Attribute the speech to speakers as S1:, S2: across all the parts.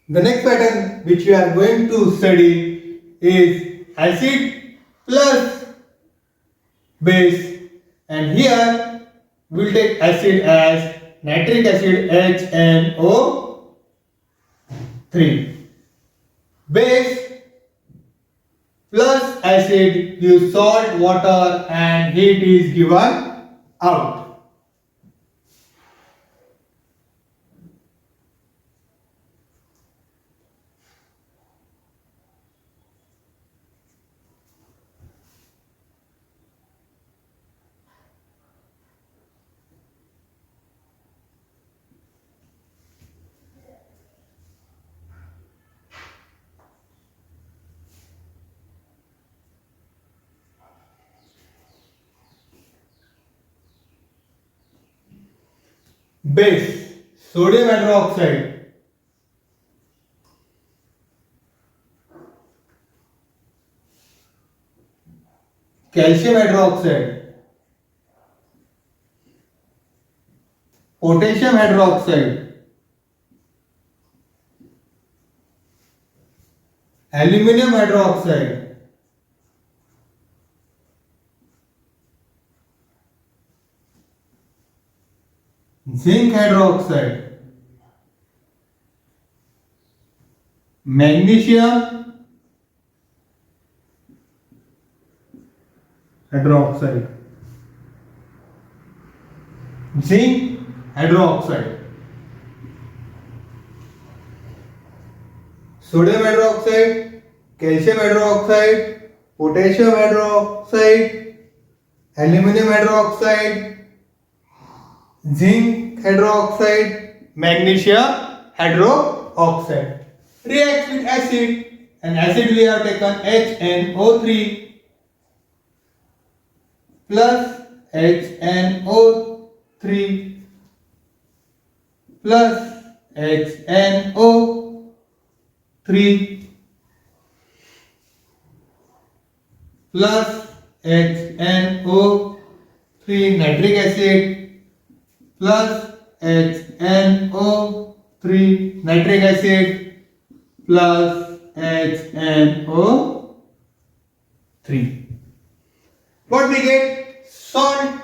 S1: The next pattern which we are going to study is acid plus base, and here we will take acid as nitric acid HNO3. Base plus acid gives salt, water, and heat is given out. Base, sodium hydroxide, calcium hydroxide, potassium hydroxide, aluminum hydroxide, zinc hydroxide, magnesium hydroxide, zinc hydroxide, sodium hydroxide, calcium hydroxide, potassium hydroxide, aluminum hydroxide, zinc hydroxide, magnesium hydroxide. Reacts with acid, and acid we have taken HNO3 plus HNO3 plus HNO3 plus HNO3 nitric acid plus HNO3 nitric acid plus HNO3. What we get? Salt.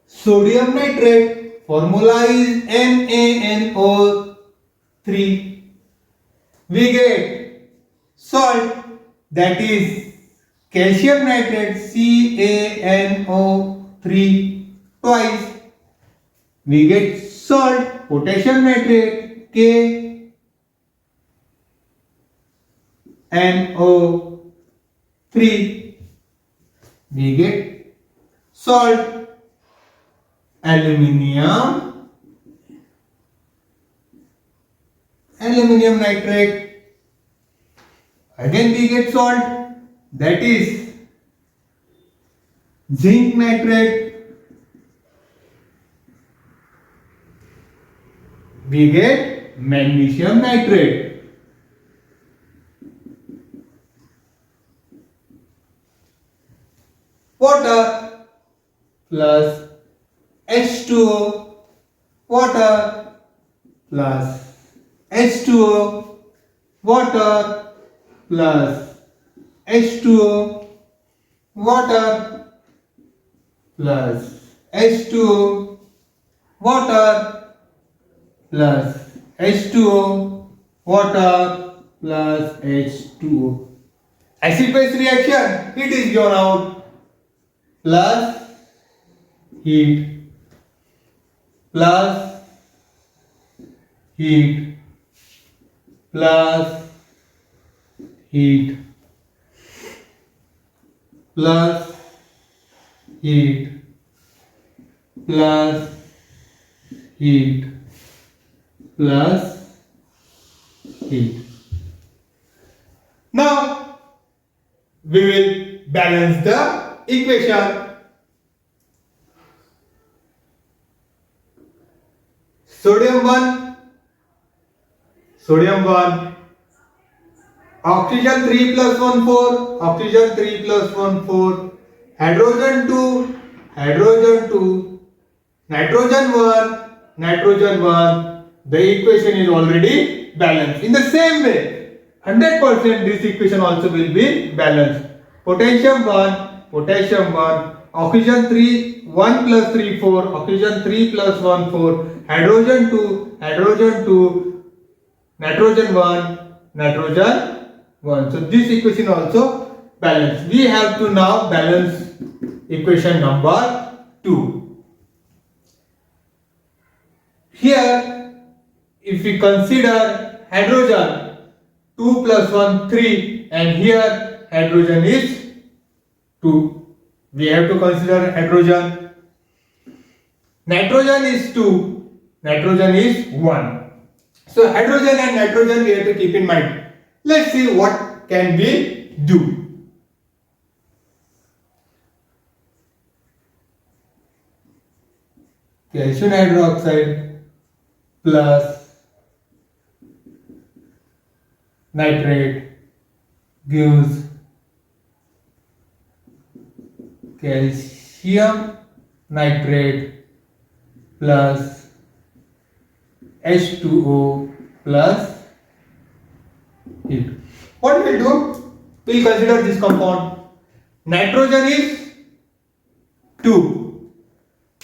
S1: Sodium nitrate. Formula is NaNO3. We get salt, that is calcium nitrate, CaNO3 twice. We get salt, potassium nitrate, KNO3. We get salt, aluminium nitrate. Again we get salt, that is zinc nitrate. We get magnesium nitrate. Water plus H2O, water plus H2O, water plus H2O, water plus H2O, water plus H2O, water plus H2O. Acid base reaction, heat is given out, plus heat, plus heat, plus heat, plus heat, plus heat, plus heat. Now we will balance the equation. Sodium 1, oxygen 3 plus 1 4, oxygen 3 plus 1 4, hydrogen 2, nitrogen 1, the equation is already balanced. In the same way, 100% this equation also will be balanced. Potassium 1, oxygen 3, 1 plus 3, 4, oxygen 3 plus 1, 4, hydrogen 2, nitrogen 1, nitrogen 1. So this equation also balanced. We have to now balance equation number 2. Here, if we consider hydrogen 2 plus 1, 3, and here hydrogen is 2. We have to consider hydrogen. Nitrogen is 2, nitrogen is 1. So hydrogen and nitrogen we have to keep in mind. Let's see what can we do. Calcium hydroxide plus nitrate gives calcium nitrate plus H2O plus heat. What we'll do? We'll consider this compound. Nitrogen is 2.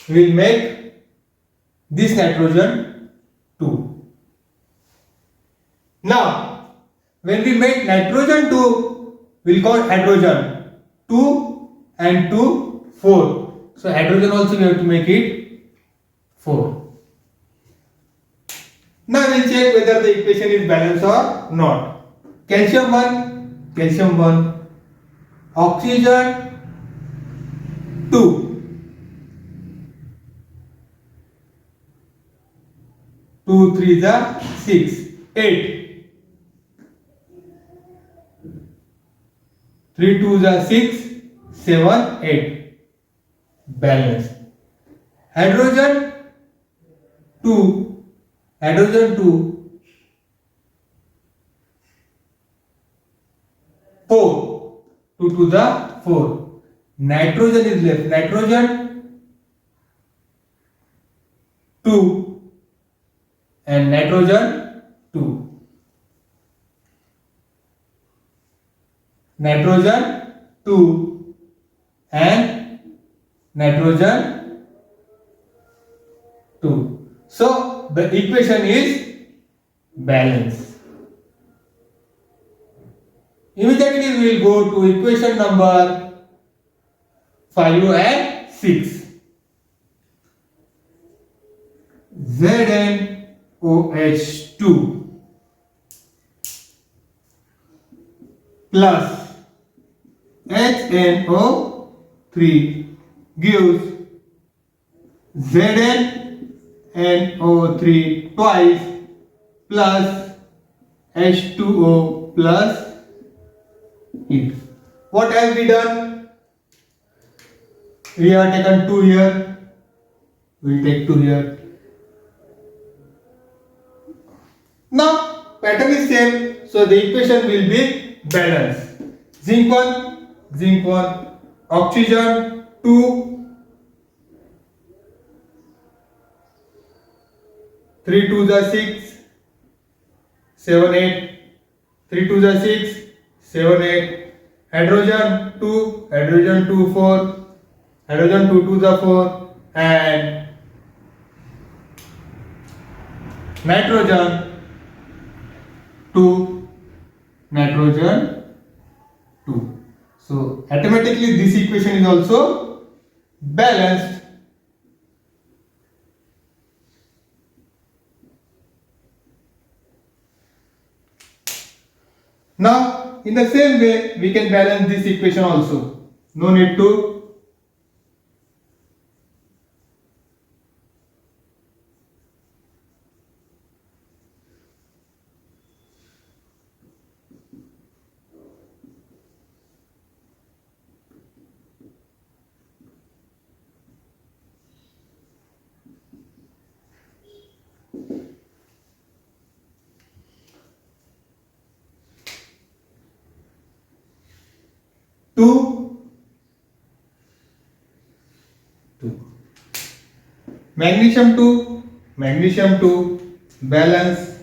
S1: We'll make this nitrogen 2. Now, when we make nitrogen 2, we'll call hydrogen 2 and 2, 4. So hydrogen also we have to make it 4. Now we'll check whether the equation is balanced or not. Calcium 1, oxygen 2. 2 3 is 6, 8. 3 2 is 6, 7, 8. Balanced. Hydrogen 2, 4. 2 2 is 4. Nitrogen is left. Nitrogen 2 and nitrogen 2. Nitrogen 2 and nitrogen 2. So the equation is balanced. Immediately we will go to equation number 5 and 6. ZnOH2 plus HNO3 gives ZnNO3 twice plus H2O plus heat. What have we done? We have taken 2 here. We will take 2 here. Now pattern is same, so the equation will be balanced. Zinc 1, oxygen 2, 3 2 is 6, 7 8, 3 2 is 6, 7 8. Hydrogen 2, 4, hydrogen 2 2 is 4, and nitrogen 2, nitrogen 2. So automatically this equation is also balanced. Now in the same way we can balance this equation also. No need to two magnesium 2 balance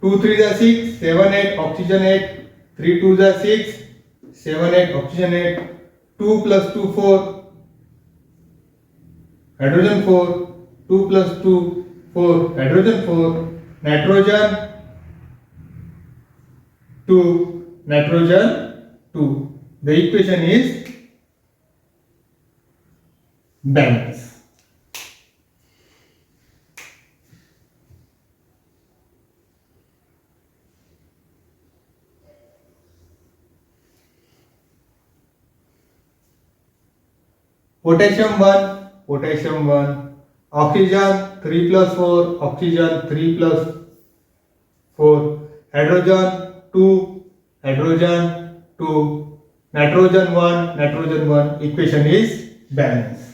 S1: 2 3 are 6, 7 8, oxygen 8, 3 2 are 6, 7 8, oxygen 8, 2 plus 2 4, hydrogen 4, 2 plus 2 4, hydrogen 4, nitrogen 2, nitrogen 2. The equation is balance. Potassium 1, oxygen 3 plus 4, oxygen 3 plus 4, hydrogen 2, hydrogen 2, nitrogen 1, equation is balance.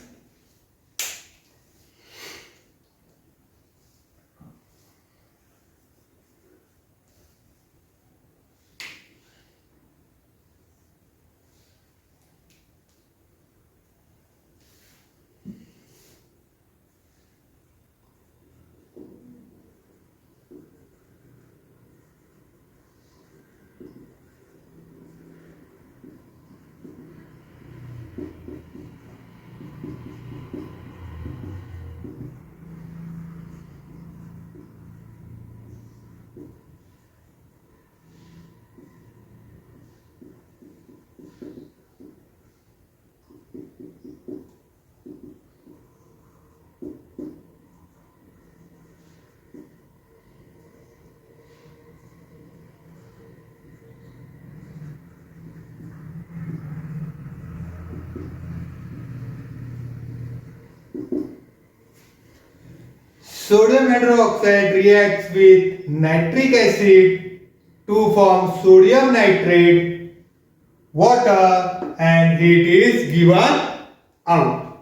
S1: Sodium hydroxide reacts with nitric acid to form sodium nitrate, water, and heat is given out.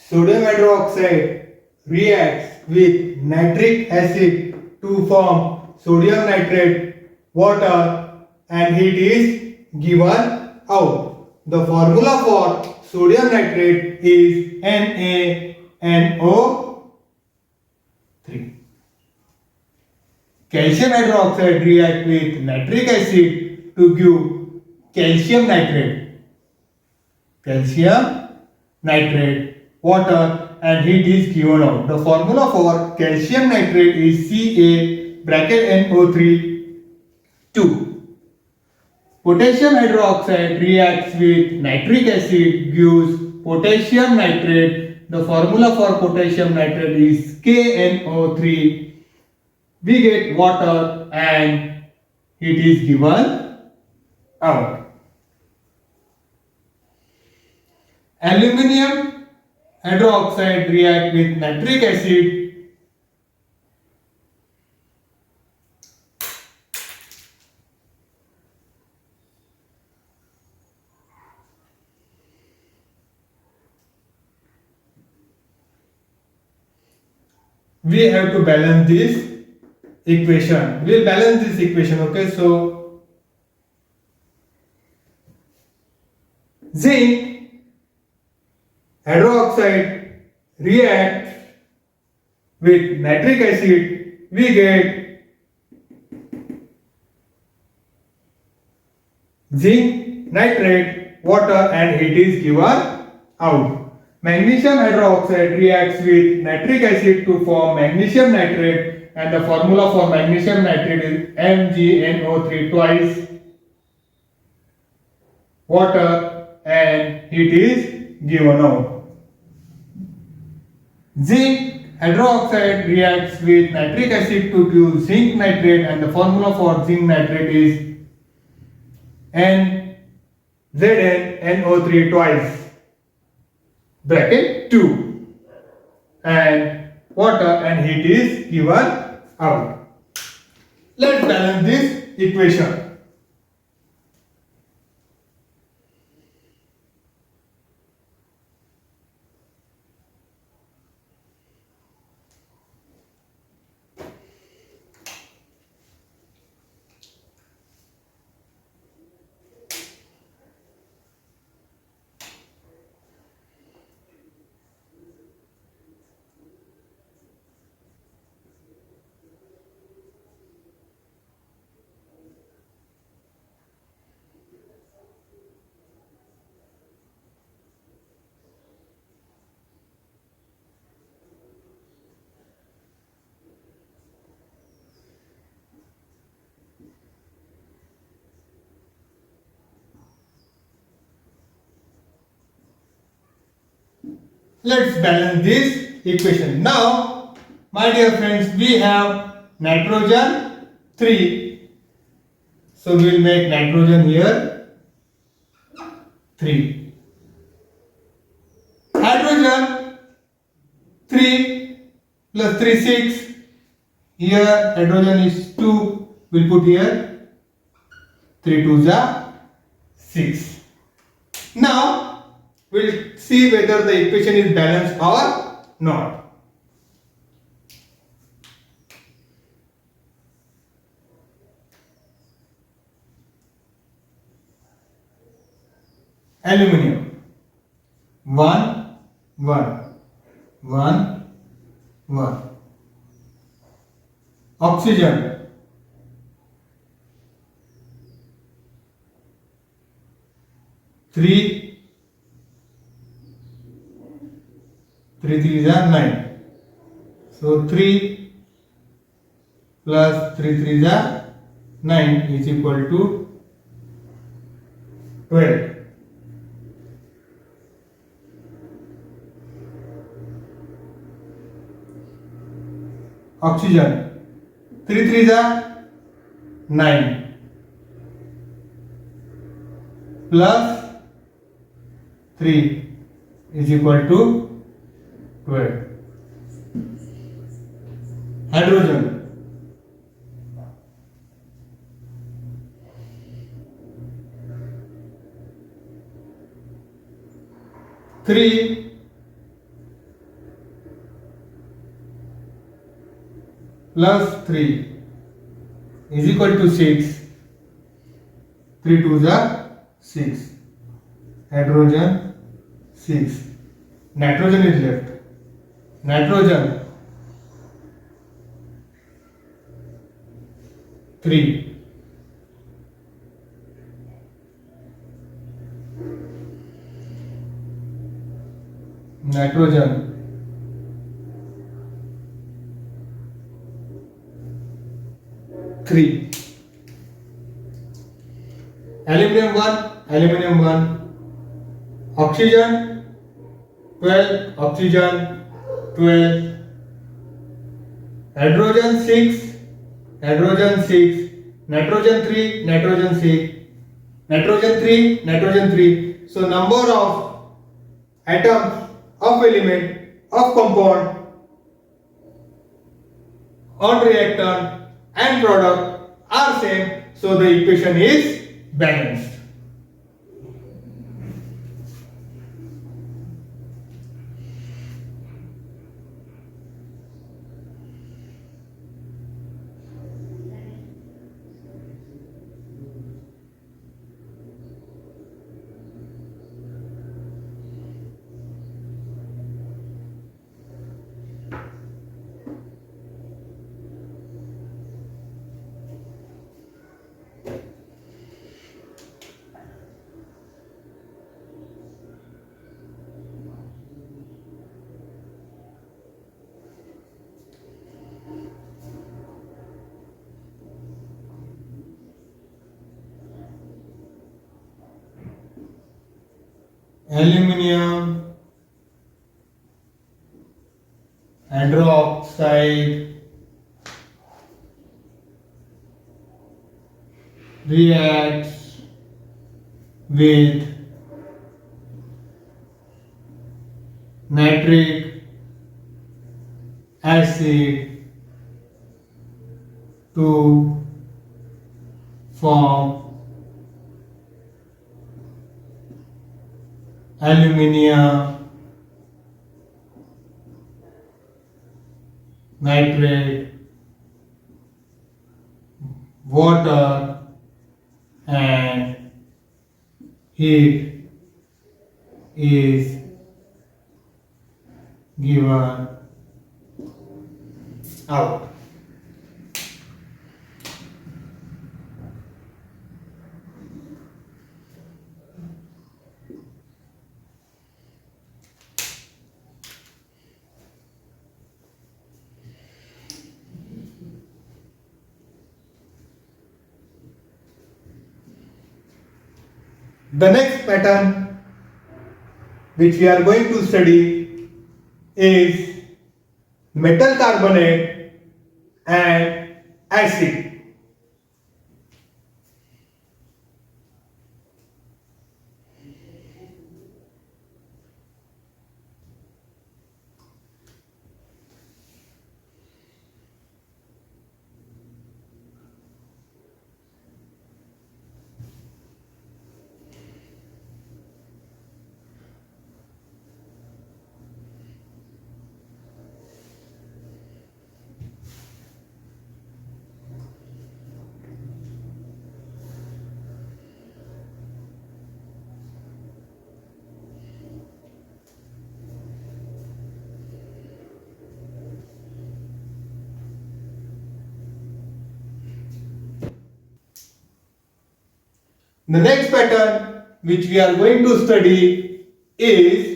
S1: sodium hydroxide reacts with nitric acid to form sodium nitrate, water, and heat is given out. The formula for sodium nitrate is NaNO3. Calcium hydroxide react with nitric acid to give calcium nitrate. Calcium nitrate, water, and heat is given out. The formula for calcium nitrate is Ca bracket NO3 2. Potassium hydroxide reacts with nitric acid, gives potassium nitrate. The formula for potassium nitrate is KNO3. We get water and it is given out. Aluminium hydroxide react with nitric acid. We have to balance this equation. We will balance this equation. Okay, so zinc hydroxide react with nitric acid. We get zinc nitrate, water, and heat is given out. Magnesium hydroxide reacts with nitric acid to form magnesium nitrate, and the formula for magnesium nitrate is MgNO3 twice, water, and heat is given out. Zinc hydroxide reacts with nitric acid to give zinc nitrate, and the formula for zinc nitrate is NZnNO3 twice, bracket 2, and water and heat is given out. Let's balance this equation. Let's balance this equation. Now, my dear friends, we have nitrogen 3. So we will make nitrogen here 3. Hydrogen 3 plus 3 6. Here hydrogen is 2. We'll put here 3 2 6. Now we'll see whether the equation is balanced or not. Aluminium 1 1 1 1. Oxygen 3 3 3 is 9. So 3 plus 3 3 is 9 is equal to 12. Oxygen 3 3 is 9 plus 3 is equal to 12. Hydrogen 3 plus 3 is equal to 6. 3 2s are 6. Hydrogen 6. Nitrogen is left. Nitrogen 3. Nitrogen 3. Aluminum 1. Aluminum 1. Oxygen 12. Oxygen 12. Hydrogen 6. Hydrogen 6. Nitrogen 3. Nitrogen 6. Nitrogen 3. Nitrogen 3. So number of atoms of element of compound on reactant and product are same, so the equation is balanced. Aluminium hydroxide reacts with nitric acid to form aluminium nitrate, water and heat is given out. The next pattern which we are going to study is metal carbonate and acid. The next pattern which we are going to study is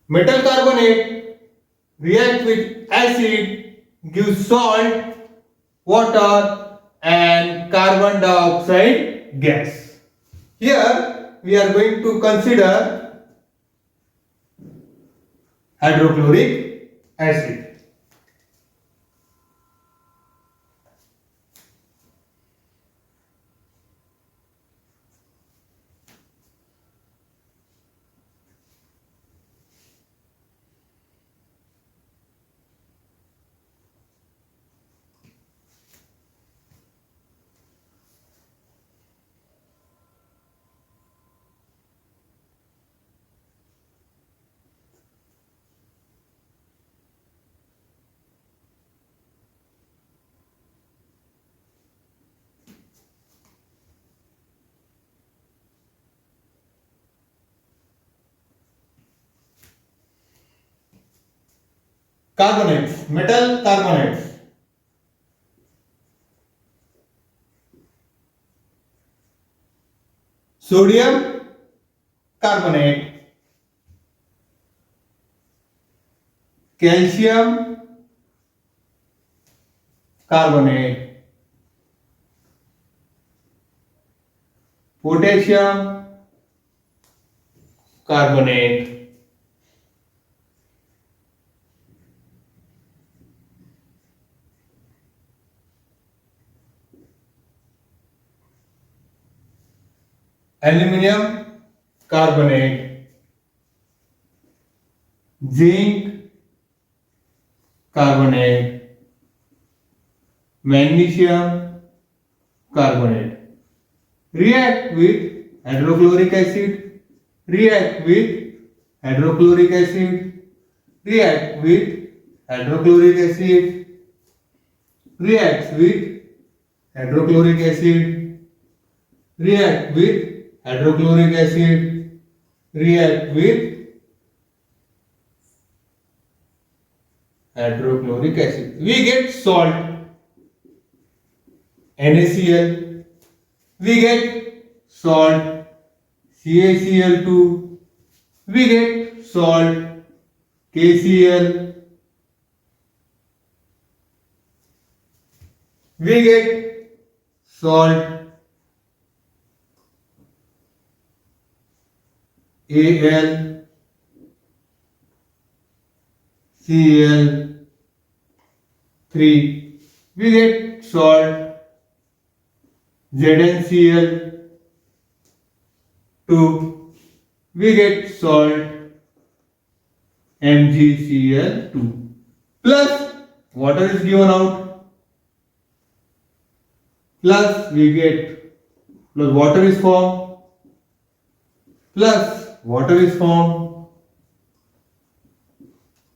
S1: Metal carbonate react with acid, gives salt, water and carbon dioxide gas. Here we are going to consider hydrochloric acid. Carbonates, metal carbonates. Sodium carbonate, calcium carbonate, potassium carbonate, aluminum carbonate, zinc carbonate, magnesium carbonate. React with hydrochloric acid, react with hydrochloric acid, react with hydrochloric acid, reacts with hydrochloric acid, react with hydrochloric acid, react with hydrochloric acid. We get salt, NaCl, we get salt, CaCl2, we get salt, KCl, we get salt, Al, Cl3, we get salt, ZnCl2, we get salt, MgCl2, plus water is given out, plus we get, plus water is formed, plus water is formed,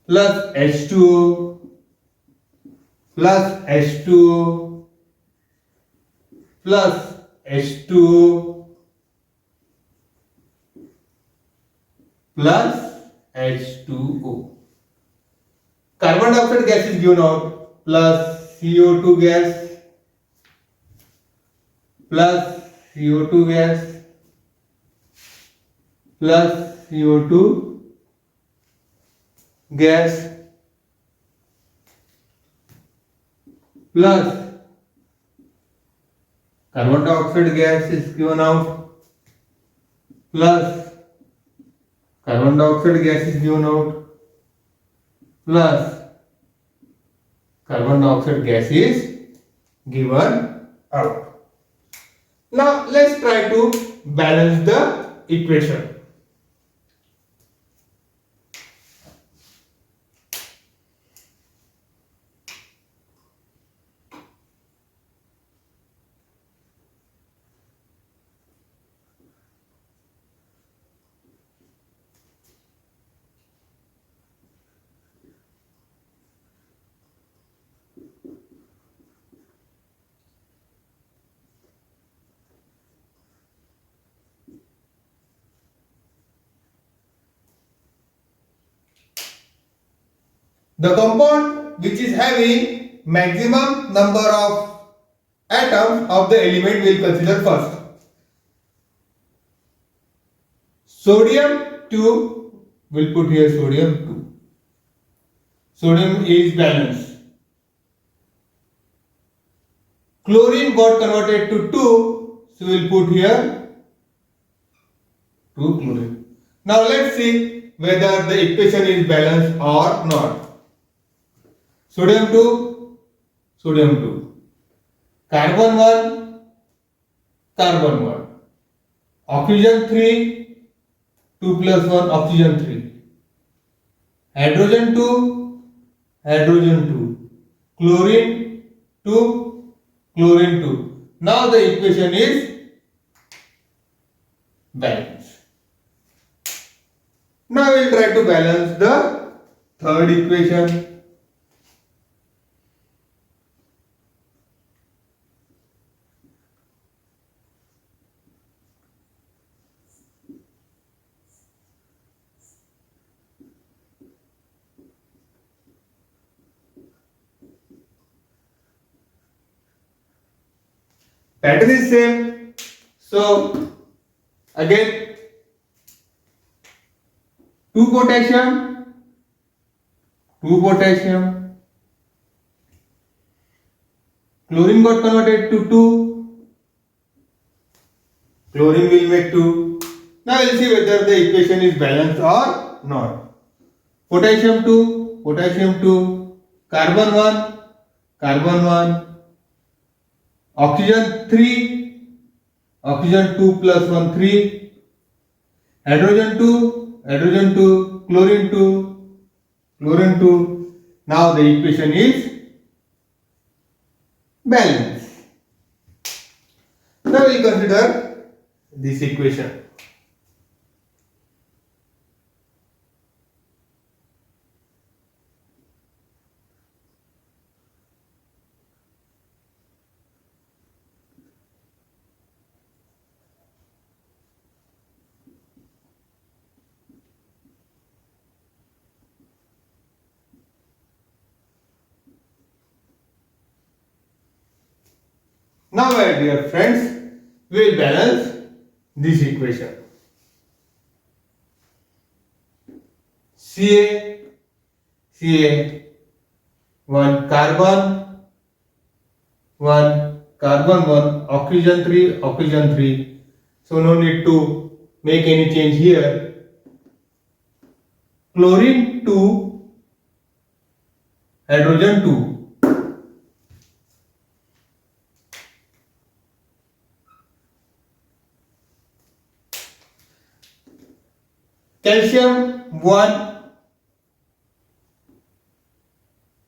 S1: plus H2O, plus H2O, plus H2O, plus H2O. Carbon dioxide gas is given out, plus CO2 gas, plus CO2 gas, plus CO2 gas, plus carbon dioxide gas is given out, plus carbon dioxide gas is given out, plus carbon dioxide gas is given out. Now let's try to balance the equation. The compound which is having maximum number of atoms of the element we will consider first. Sodium 2, we'll put here sodium 2. Sodium is balanced. Chlorine got converted to 2, so we'll put here 2 chlorine. Now let's see whether the equation is balanced or not. Sodium 2, sodium 2. Carbon 1, carbon 1. Oxygen 3, 2 plus 1, oxygen 3. Hydrogen 2, hydrogen 2. Chlorine 2, chlorine 2. Now the equation is balanced. Now we will try to balance the third equation. Pattern is same. So again 2 potassium, 2 potassium. Chlorine got converted to 2. Chlorine will make 2. Now we'll see whether the equation is balanced or not. Potassium 2, potassium 2. Carbon 1, carbon 1. Oxygen 3, oxygen 2 plus 1, 3. Hydrogen 2, hydrogen 2. Chlorine 2, chlorine 2. Now the equation is balanced. Now we will consider this equation. Now my dear friends, we will balance this equation. Ca, Ca, 1 carbon, 1 carbon 1, oxygen 3, oxygen 3. So no need to make any change here. Chlorine 2, hydrogen 2. Calcium 1,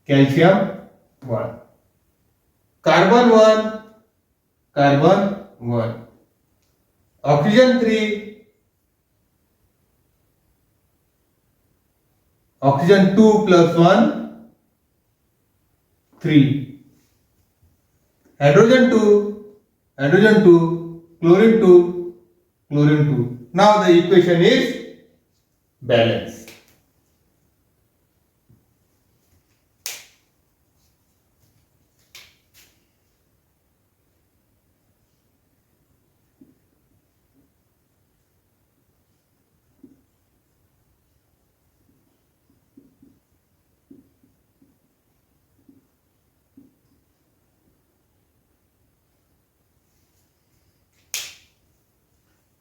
S1: calcium 1. Carbon 1, carbon 1. Oxygen 3, oxygen 2 plus 1, 3. Hydrogen 2, hydrogen 2. Chlorine 2, chlorine 2. Now the equation is balanced.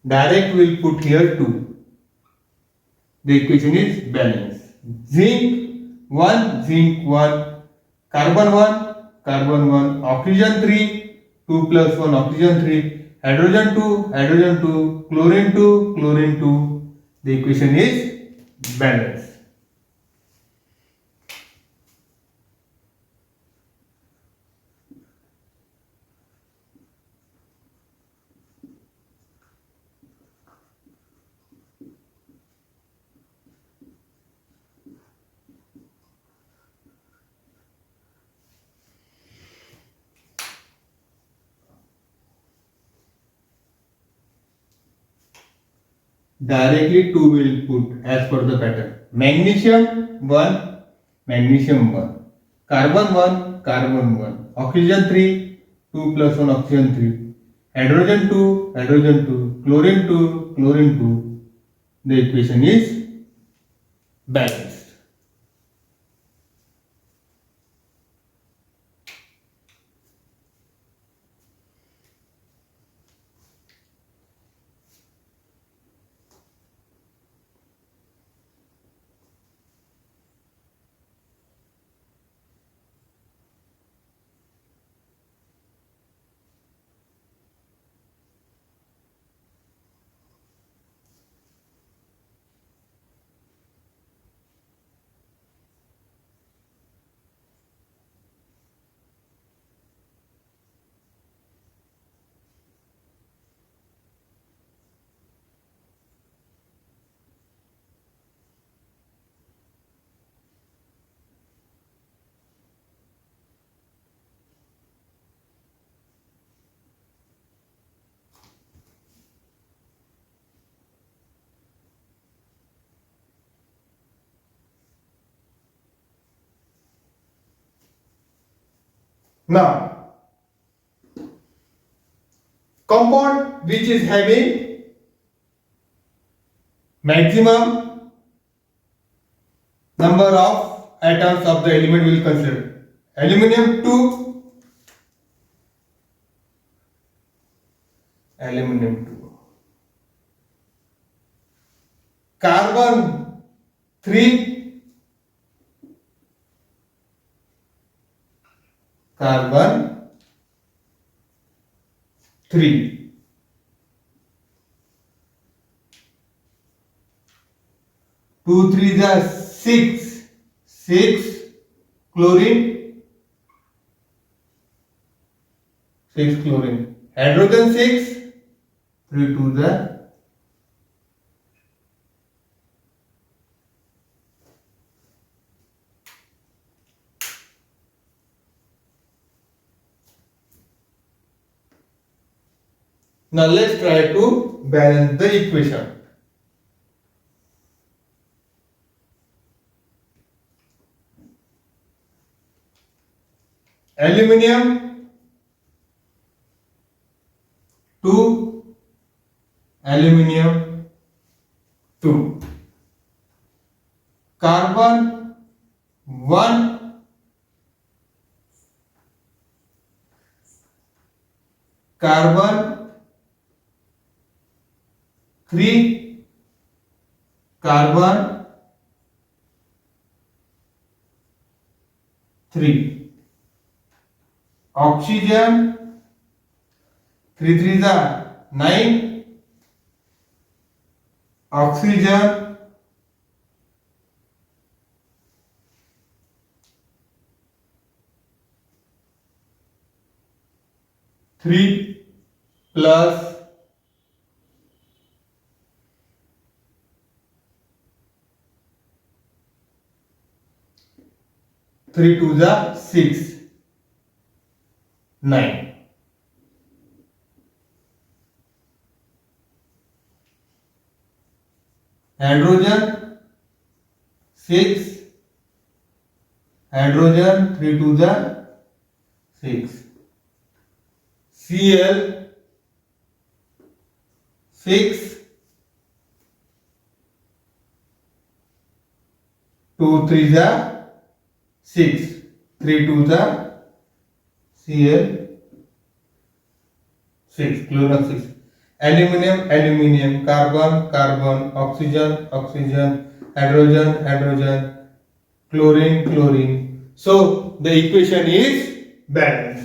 S1: Direct will put here 2. The equation is balanced. Zinc 1, zinc 1. Carbon 1, carbon 1. Oxygen 3, 2 plus 1, oxygen 3. Hydrogen 2, hydrogen 2. Chlorine 2, chlorine 2. The equation is balanced. Directly 2 will put as per the pattern. Magnesium 1, magnesium 1. Carbon 1, carbon 1. Oxygen 3, 2 plus 1, oxygen 3. Hydrogen 2, hydrogen 2. Chlorine 2, chlorine 2. The equation is balanced. Now, compound which is having maximum number of atoms of the element will consider. Aluminium 2, aluminum 2. Carbon 3, carbon 3. 2 3 is 6, 6 chlorine, 6 chlorine. Hydrogen 6, 3 2 the. Now let's try to balance the equation. Aluminium 2, aluminium 2. Carbon 1, carbon 3, carbon 3. Oxygen 3 3 is 9, oxygen 3 plus 3 2 is 6, 9. Hydrogen 6, hydrogen 3 2 is 6. Cl 6, 2 3 is 6, 3 2 is Cl 6, chlorine 6. Aluminium, aluminium, carbon, carbon, oxygen, oxygen, hydrogen, hydrogen, chlorine, chlorine. So the equation is balanced.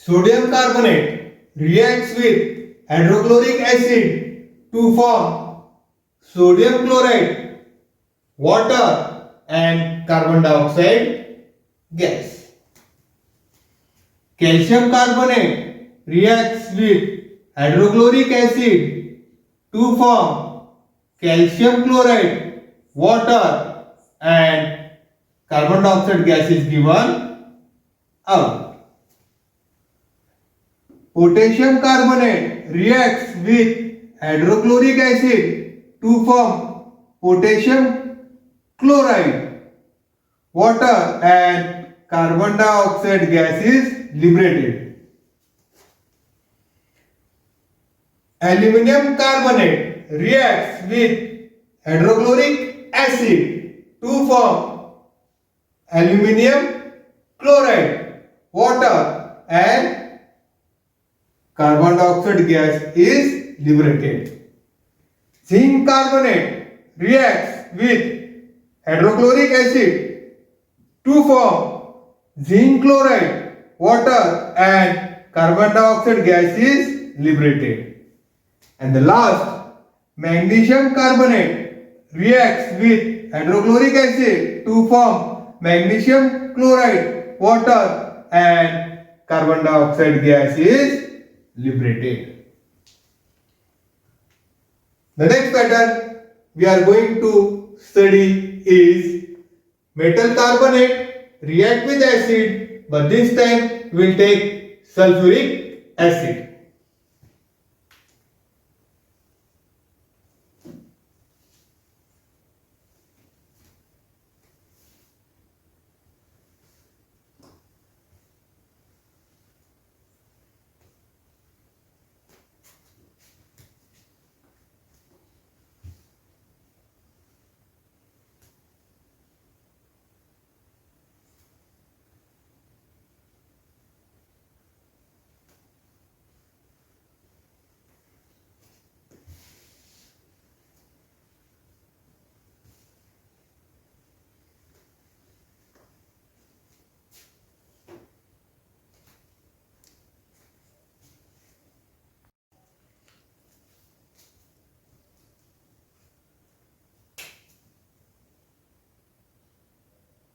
S1: Sodium carbonate reacts with hydrochloric acid to form sodium chloride, water and carbon dioxide gas. Calcium carbonate reacts with hydrochloric acid to form calcium chloride, water and carbon dioxide gas is given out. Potassium carbonate reacts with hydrochloric acid to form potassium chloride, water and carbon dioxide gas is liberated. Aluminum carbonate reacts with hydrochloric acid to form aluminium chloride, water and carbon dioxide gas is liberated. Zinc carbonate reacts with hydrochloric acid to form zinc chloride, water and carbon dioxide gas is liberated. And the last, magnesium carbonate reacts with hydrochloric acid to form magnesium chloride, water and carbon dioxide gas is liberated. The next pattern we are going to study is metal carbonate react with acid, but this time we will take sulfuric acid.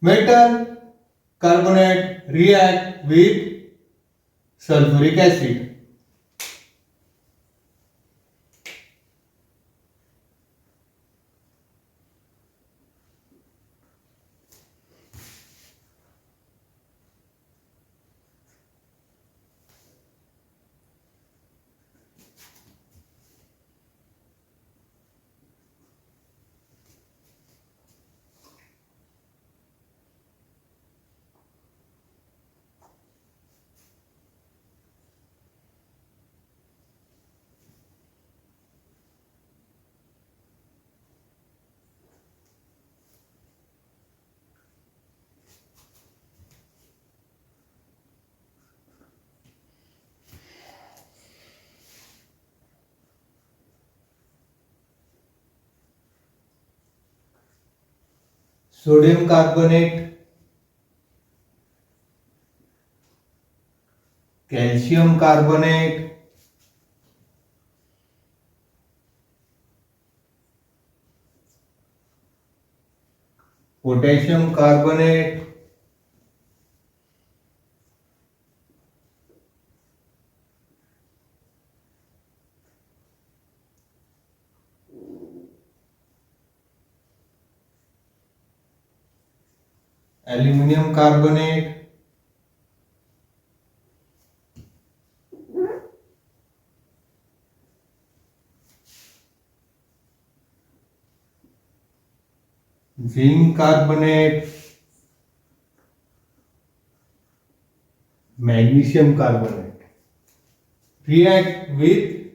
S1: Metal carbonate react with sulfuric acid. Sodium carbonate, calcium carbonate, potassium carbonate, aluminium carbonate, zinc carbonate, magnesium carbonate react with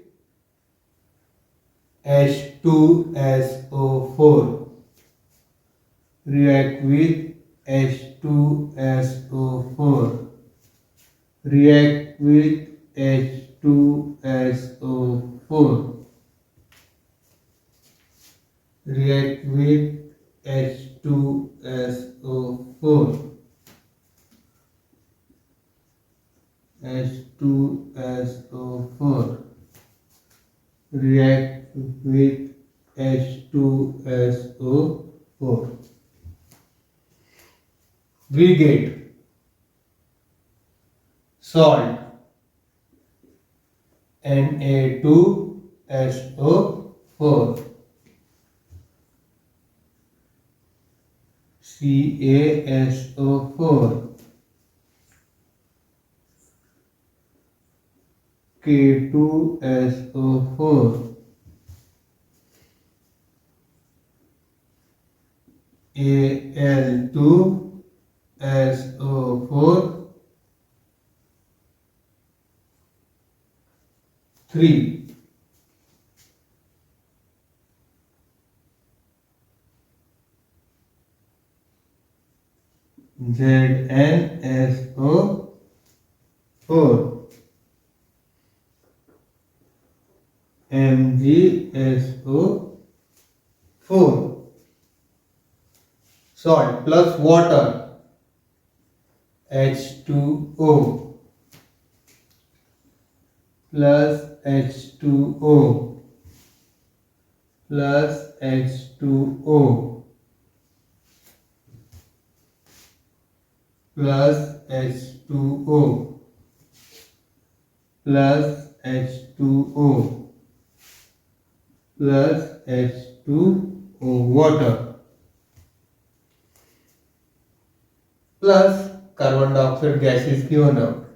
S1: H2SO4, react with H2SO4, react with H2SO4, react with H2SO4, H2SO4 react with H2SO4. We get salt Na2SO4 CaSO4 K2SO4 Al2SO4 3 ZnSO4 MgSO4 salt plus water H2O plus H2O plus H2O plus H2O plus H2O plus H2O water plus carbon dioxide gas is given out.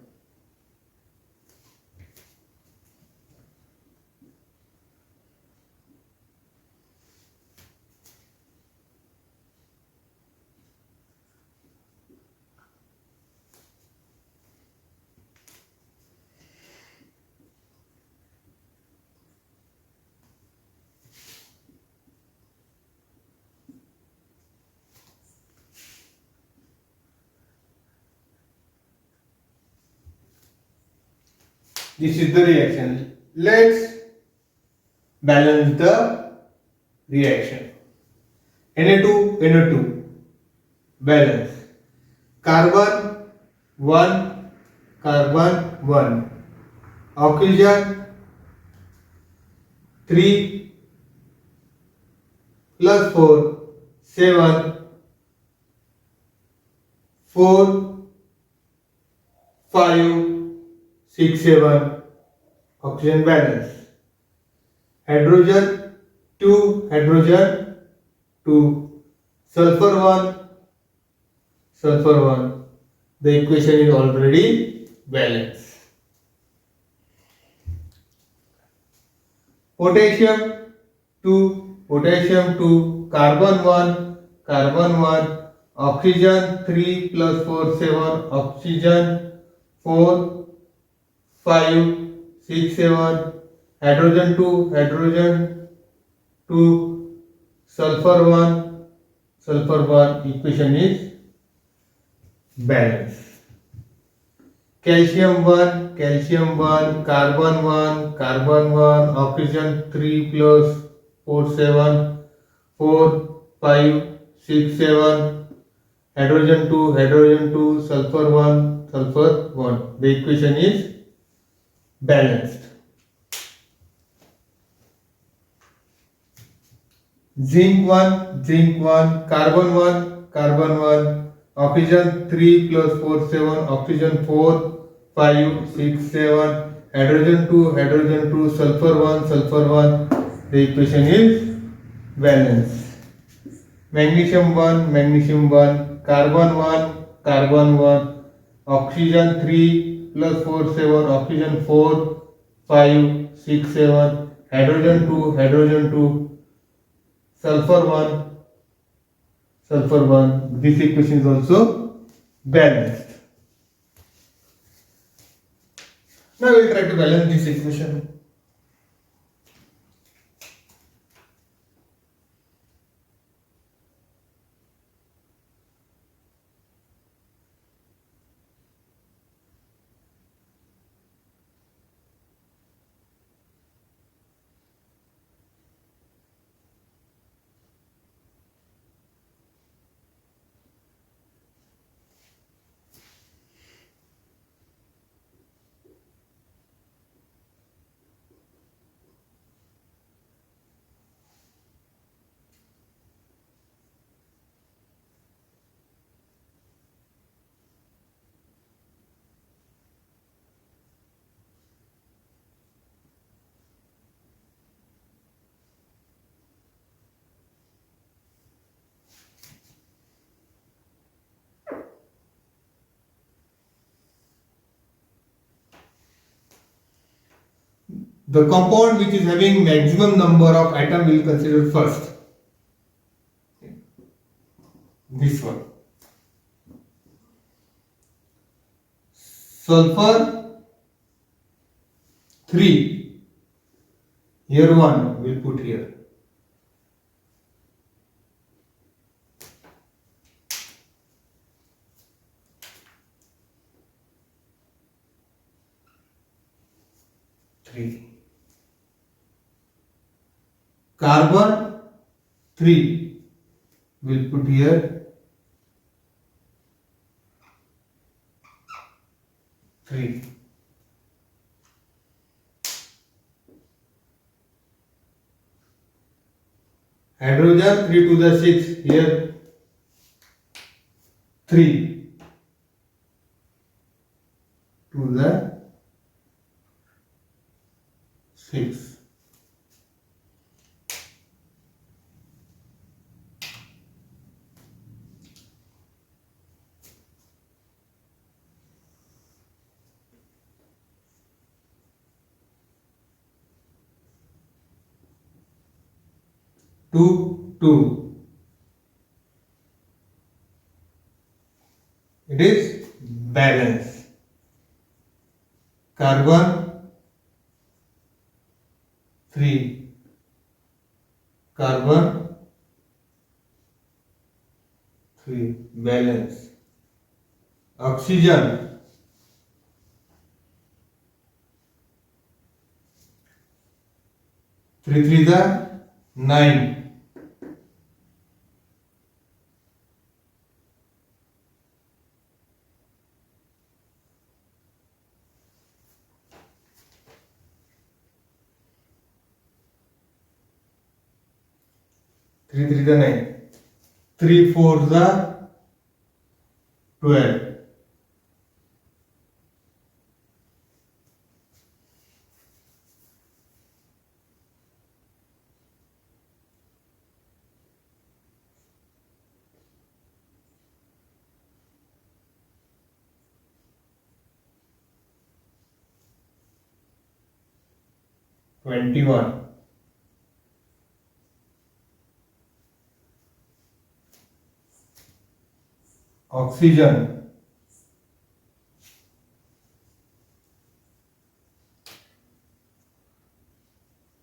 S1: This is the reaction. Let's balance the reaction. Na2, Na2. Balance. Carbon 1, carbon 1. Oxygen 3 plus 4, 7. 4, 5, 6, 7. Oxygen balance. Hydrogen 2, hydrogen 2. Sulfur 1, sulfur 1. The equation is already balanced. Potassium 2, potassium 2. Carbon 1, carbon 1. Oxygen 3 plus 4, 7. Oxygen 4, 5, 6, 7. Hydrogen 2, hydrogen 2. Sulfur 1, sulfur 1. Equation is balanced. Calcium 1, calcium 1. Carbon 1, carbon 1. Oxygen 3 plus 4, 7. 4, 5, 6, 7. Hydrogen 2, hydrogen 2. Sulfur 1, sulfur 1. The equation is balanced. Zinc 1, zinc 1. Carbon 1, carbon 1. Oxygen 3 plus 4, 7. Oxygen 4, 5, 6, 7. Hydrogen 2, hydrogen 2. Sulfur 1, sulfur 1. The equation is balanced. Magnesium 1, magnesium 1. Carbon 1, carbon 1. Oxygen 3 plus 4, 7. Oxygen 4, 5, 6, 7. Hydrogen 2, hydrogen 2. Sulfur 1, sulfur 1. This equation is also balanced. Now we will try to balance this equation. the compound which is having maximum number of atom we'll consider first. This one. Sulfur 3. Here 1 we'll put here. Carbon 3 we'll put here 3. Hydrogen 3 to the 6 here 3 to the 6. Two. It is balance. Carbon 3. Carbon 3. Balance. Oxygen 3 3 the 9. Three three the 9. 3 4 the 12. One. Oxygen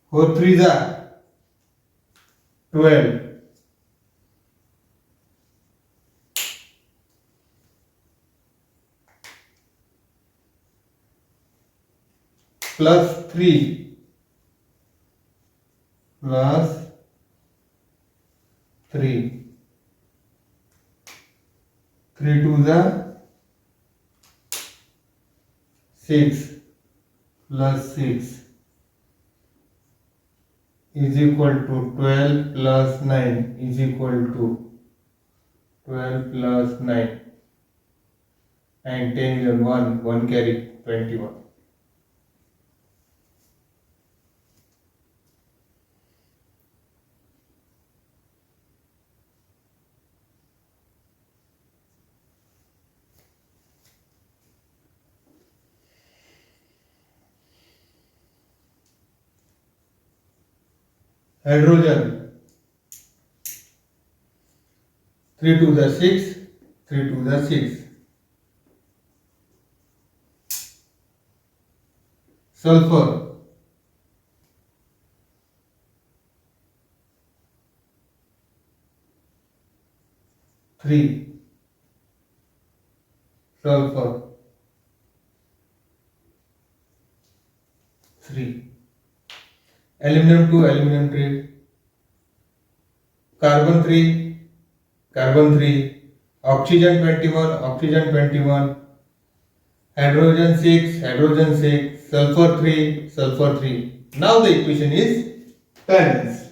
S1: 4 3 the 12. Plus 3 plus 3 3 to the 6 plus 6 is equal to 12 plus 9 is equal to 12 plus 9 and 10 is 1 carry 21. Hydrogen 3 to the 6 3 to the 6. Sulfur 3. Sulfur 3. Aluminum 2 aluminum 3. Carbon 3 carbon 3. Oxygen 21 oxygen 21. Hydrogen 6 hydrogen 6. Sulfur 3 sulfur 3. Now the equation is balance.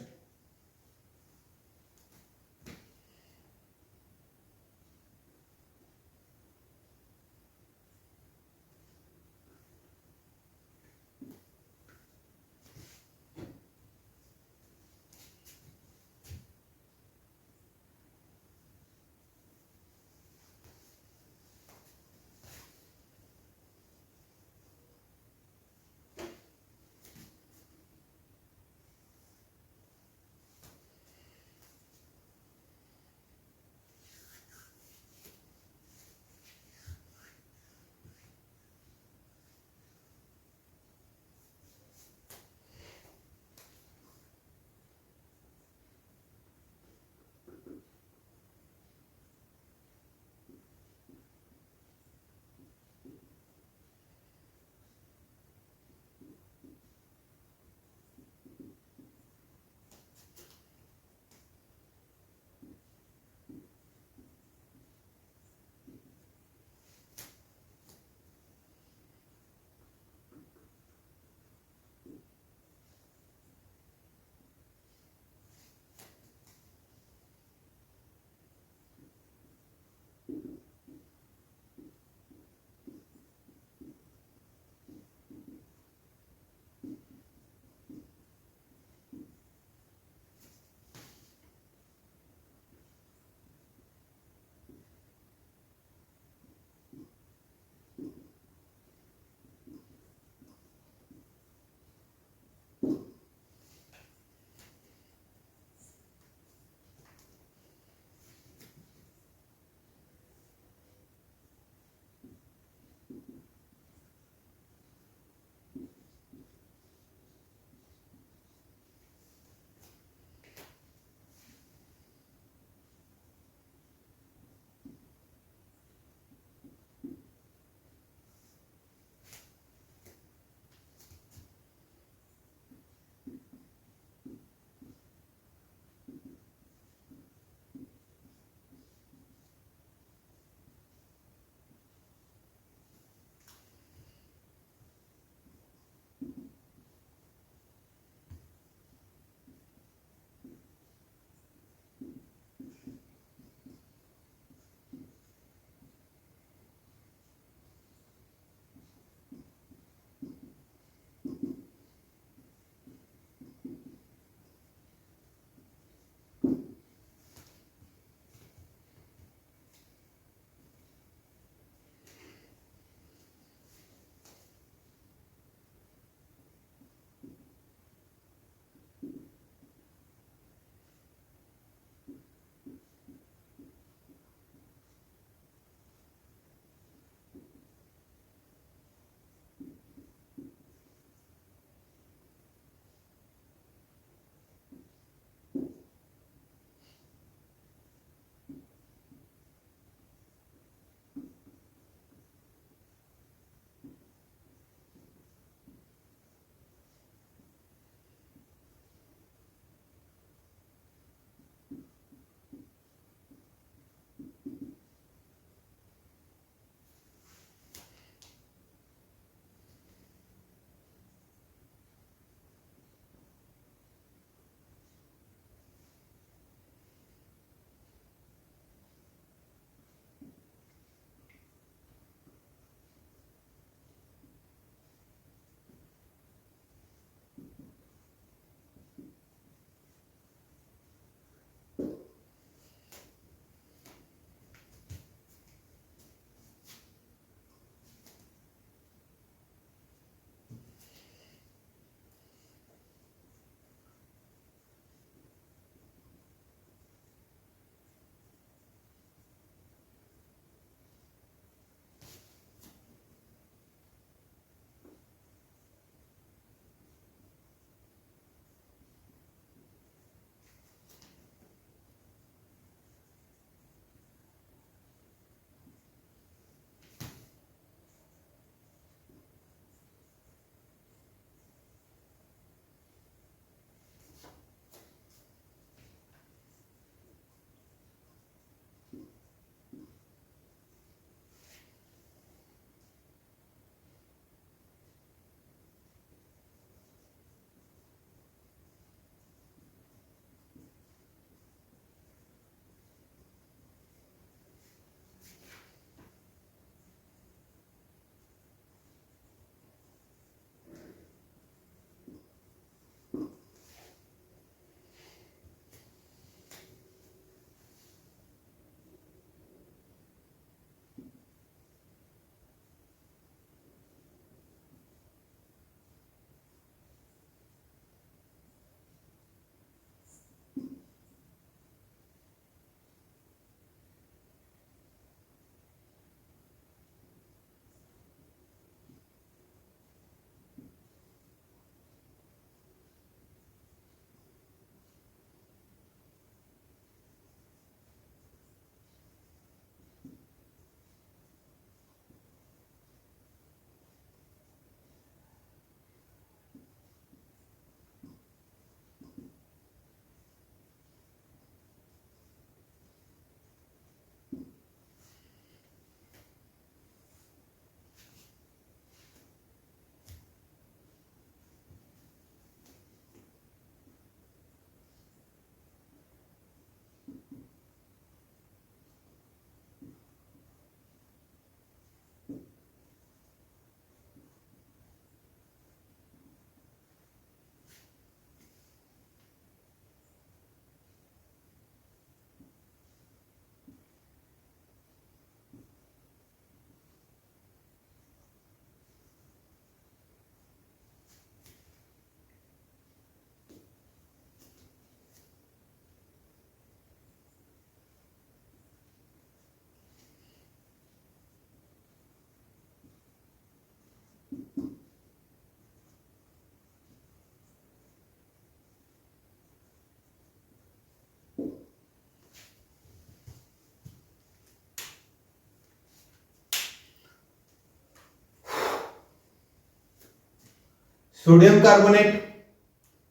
S1: sodium carbonate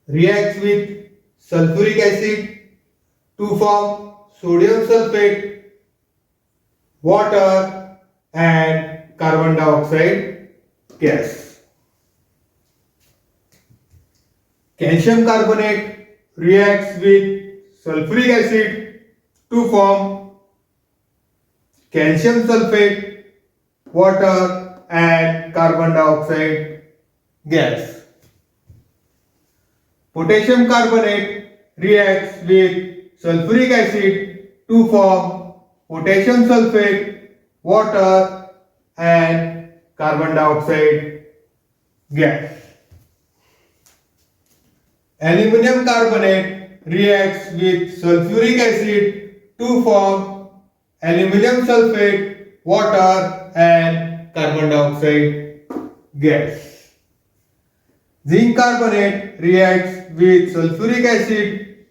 S1: reacts with sulfuric acid to form sodium sulfate, water and carbon dioxide gas. Calcium carbonate reacts with sulfuric acid to form calcium sulfate, water and carbon dioxide gas. Potassium carbonate reacts with sulfuric acid to form potassium sulfate, water and carbon dioxide gas. Aluminum carbonate reacts with sulfuric acid to form aluminum sulfate, water and carbon dioxide gas. Zinc carbonate reacts with sulfuric acid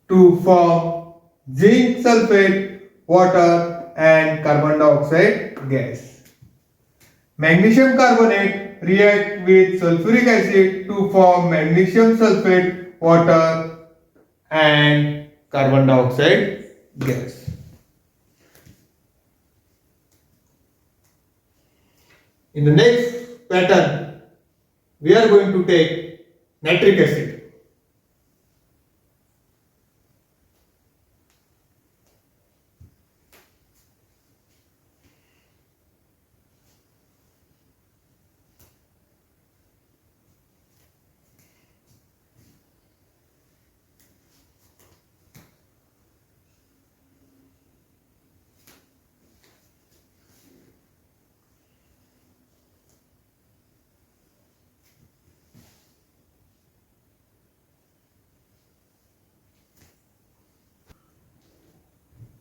S1: to form zinc sulfate, water and carbon dioxide gas. Magnesium carbonate reacts with sulfuric acid to form magnesium sulfate, water and carbon dioxide gas. In the next pattern, we are going to take nitric acid.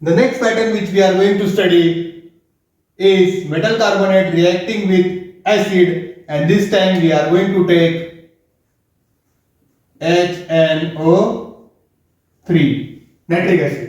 S1: The next pattern which we are going to study is metal carbonate reacting with acid, and this time we are going to take HNO3, nitric acid.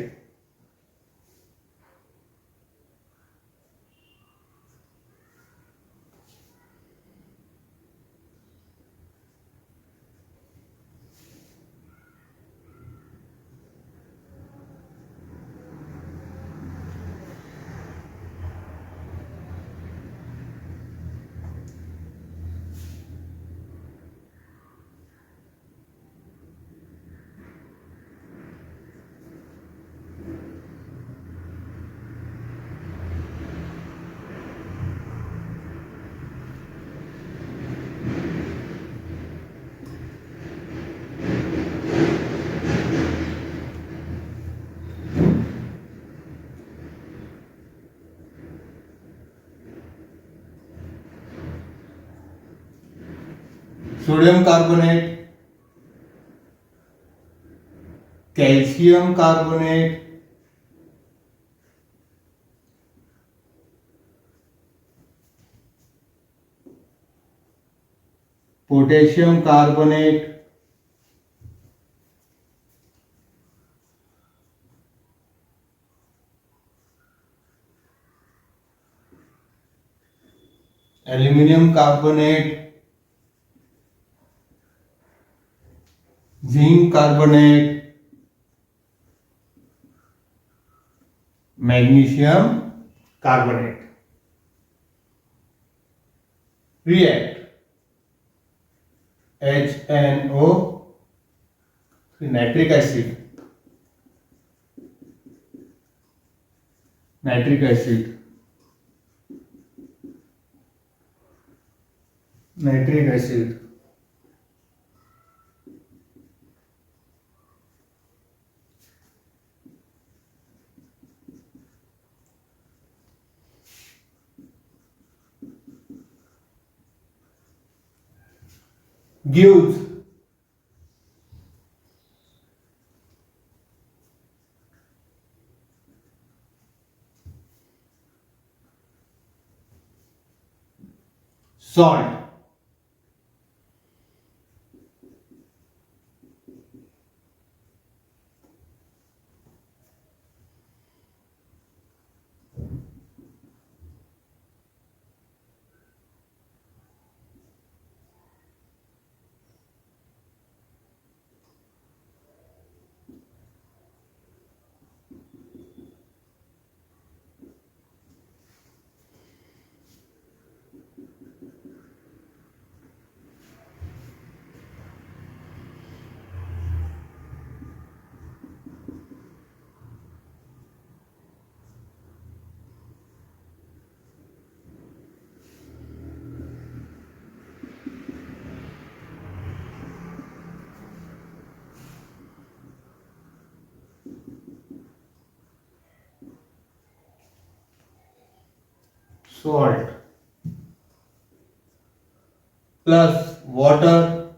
S1: Sodium carbonate, calcium carbonate, potassium carbonate, aluminum carbonate, zinc carbonate, magnesium carbonate. React HNO, nitric acid, nitric acid, nitric acid, gives salt. salt plus water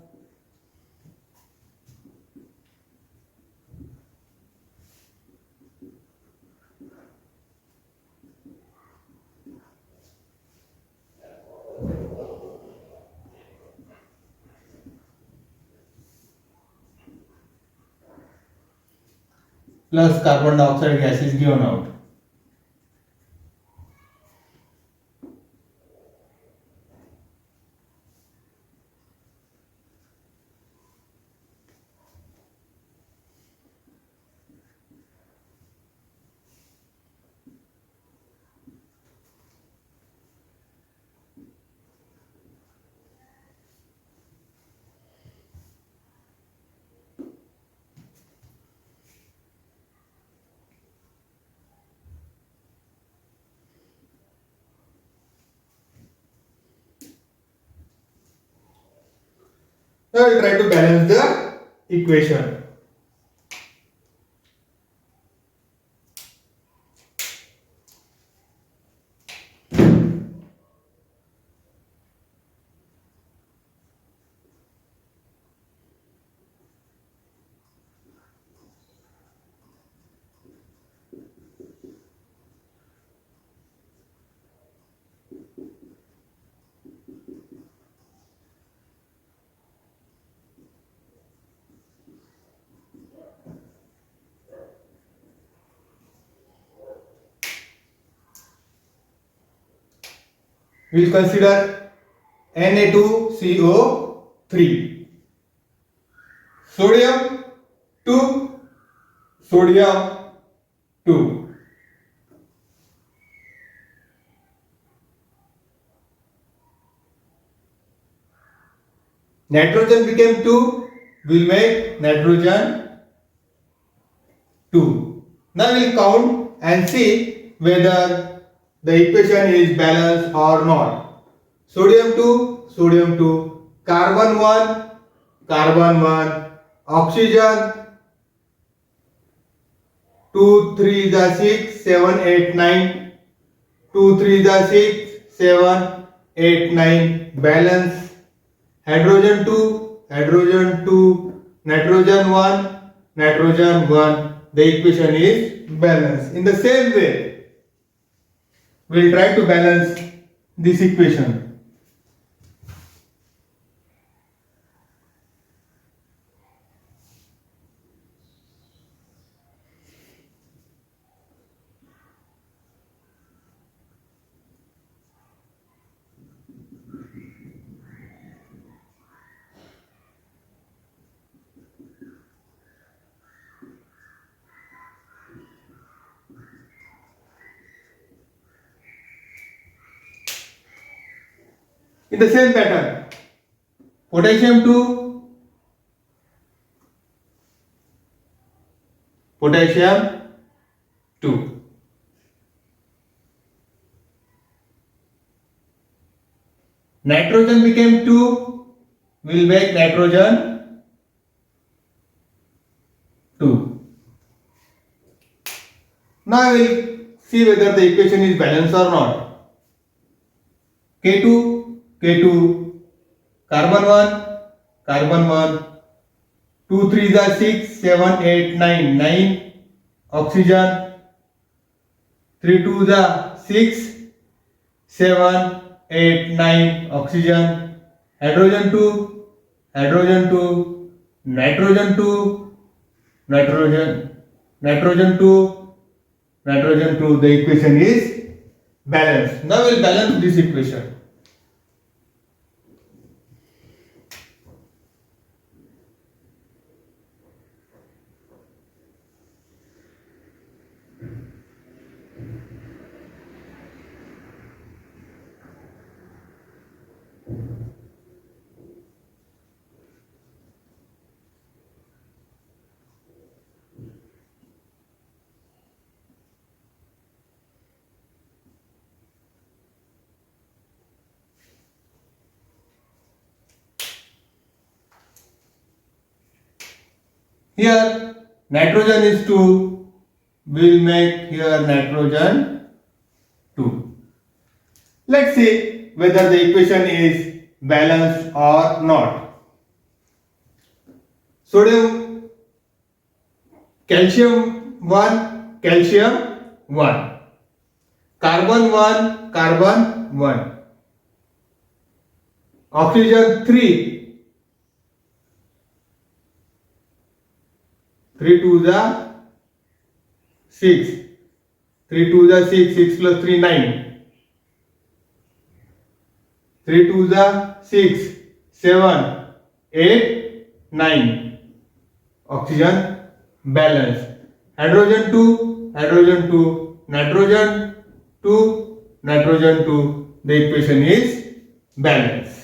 S1: plus carbon dioxide gas is given out. Now we will try to balance the equation. We will consider Na2CO3, sodium 2, sodium 2. Nitrogen became 2, we'll make nitrogen 2. Now we'll count and see whether the equation is balanced or not. Sodium 2, sodium 2, carbon 1, carbon 1, oxygen 2, 3 the 6, 7, 8, 9, 2, 3 the 6, 7, 8, 9, balance. Hydrogen 2, hydrogen 2, nitrogen 1, nitrogen 1. The equation is balanced. In the same way, we will try to balance this equation. In the same pattern, potassium 2, potassium 2. Nitrogen became 2, we will make nitrogen 2. Now we will see whether the equation is balanced or not. K2, K2, carbon 1, carbon 1, 2, 3 the 6, 7, 8, 9, 9, oxygen, 3, 2 the 6, 7, 8, 9, oxygen, hydrogen 2, hydrogen 2, nitrogen 2, nitrogen 2, nitrogen 2. The equation is balanced. Now we will balance this equation. Here nitrogen is 2, we will make here nitrogen 2. Let's see whether the equation is balanced or not. Sodium, calcium 1, calcium 1. Carbon 1, carbon 1. Oxygen 3. 3 to the 6. 3 to the 6. 6 plus 3, 9. 3 to the 6. 7, 8, 9. Oxygen balance. Hydrogen 2, hydrogen 2, nitrogen 2, nitrogen 2. The equation is balanced.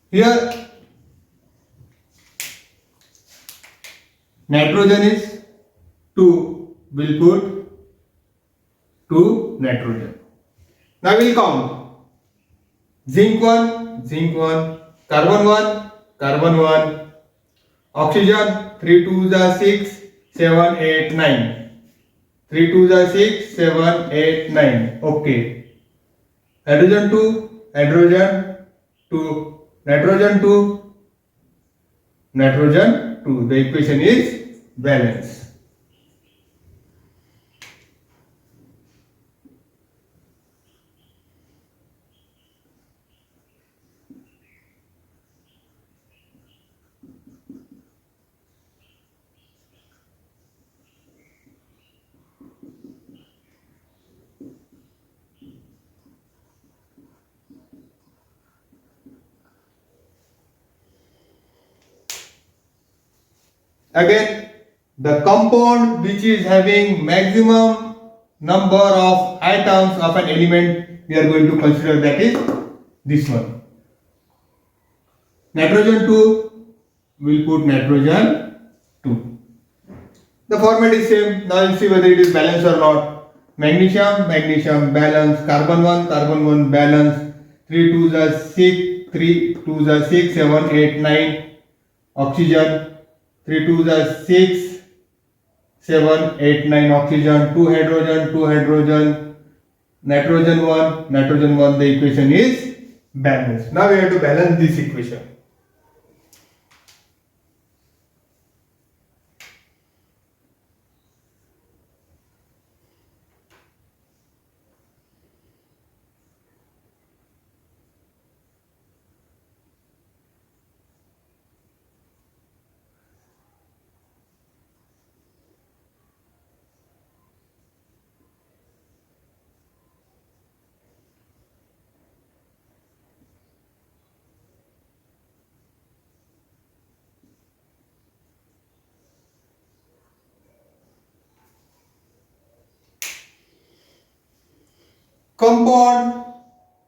S1: Here nitrogen is 2. We'll put 2 nitrogen. Now we'll count. Zinc 1, zinc 1, carbon 1, carbon 1, oxygen 3 to the 6, 7, 8, 9. 3 to the 6, 7, 8, 9. Okay. Hydrogen 2, hydrogen 2, nitrogen 2, nitrogen 2. The equation is balanced. Again, the compound which is having maximum number of atoms of an element, we are going to consider, that is this one. Nitrogen 2, we will put nitrogen 2. The format is same. Now we'll see whether it is balanced or not. Magnesium, magnesium, balance. Carbon 1, carbon 1, balance. 3 to the 6, 3 to the 6, 7, 8, 9. Oxygen 3 to the 6, 7, 8, 9. Oxygen, 2 hydrogen, 2 hydrogen, nitrogen 1, nitrogen 1. The equation is balanced. Now we have to balance this equation. Compound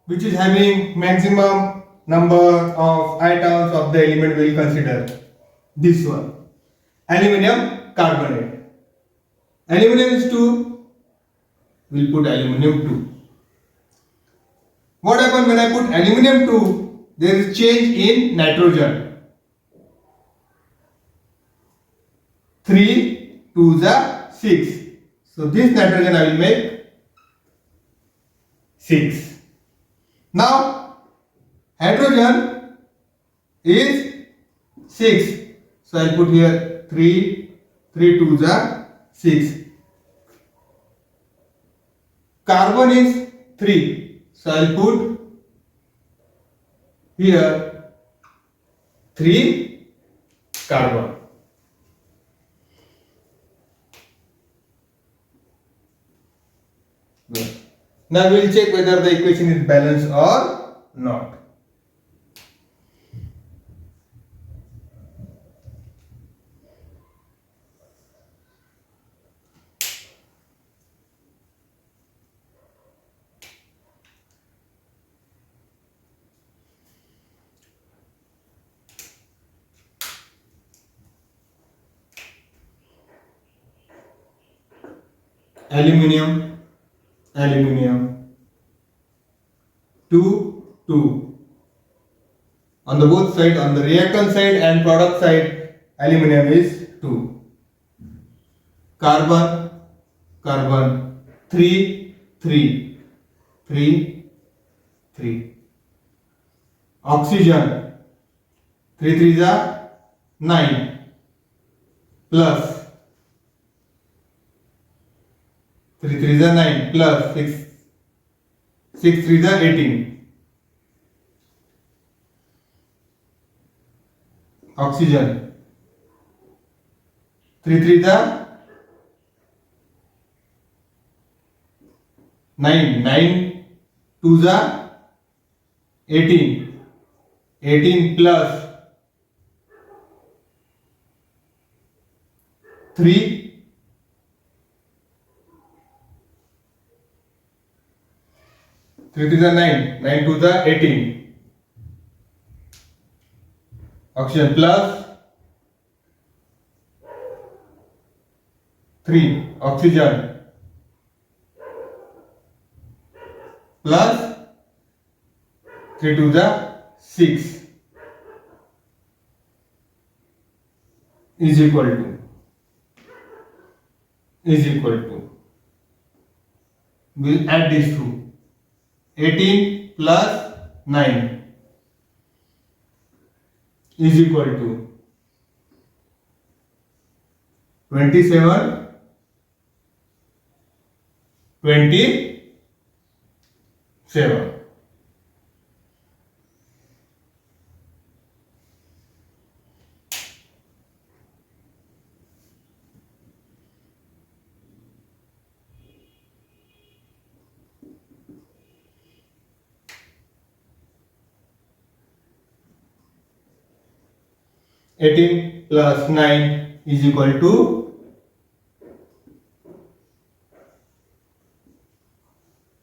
S1: which is having maximum number of atoms of the element, we will consider this one. Aluminium carbonate. Aluminium is 2, we will put aluminium 2. What happens when I put aluminium 2? There is change in nitrogen. 3 to the 6. So this nitrogen I will make 6. Now hydrogen is 6. So I will put here 3 to the 6. Carbon is 3. So I will put here 3 carbon. Good. Now we will check whether the equation is balanced or not. aluminium, aluminium, 2, 2. On the both side, on the reactant side and product side, aluminium is 2. Carbon, carbon, 3, 3, 3, 3. Oxygen, 3 3s are 9, plus 3 3s are 9, plus 6 3s are 18. Oxygen, 3 3s are 9, 9 2s are 18, 18 plus 3, 3 3s are 9, 9 2s are 18. Oxygen plus 3, oxygen plus 3 2s are 6 is equal to, we'll add these two, 18 plus 9 is equal to 27, 27. Eighteen plus 9 is equal to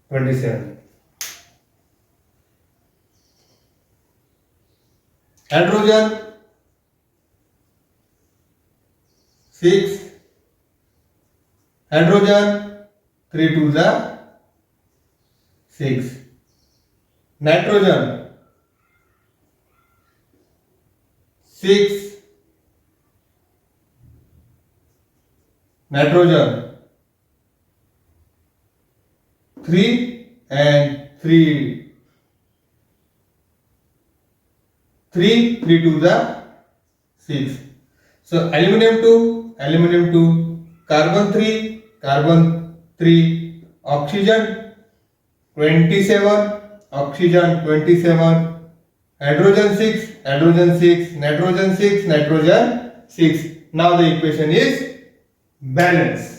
S1: 27. Hydrogen 6, hydrogen 3 2s are 6. Nitrogen 6, nitrogen 3 and 3, 3 3 2s are 6. So aluminum 2, carbon 3, carbon 3, oxygen 27, oxygen 27, hydrogen 6, hydrogen 6, nitrogen 6, nitrogen 6. Now the equation is balanced.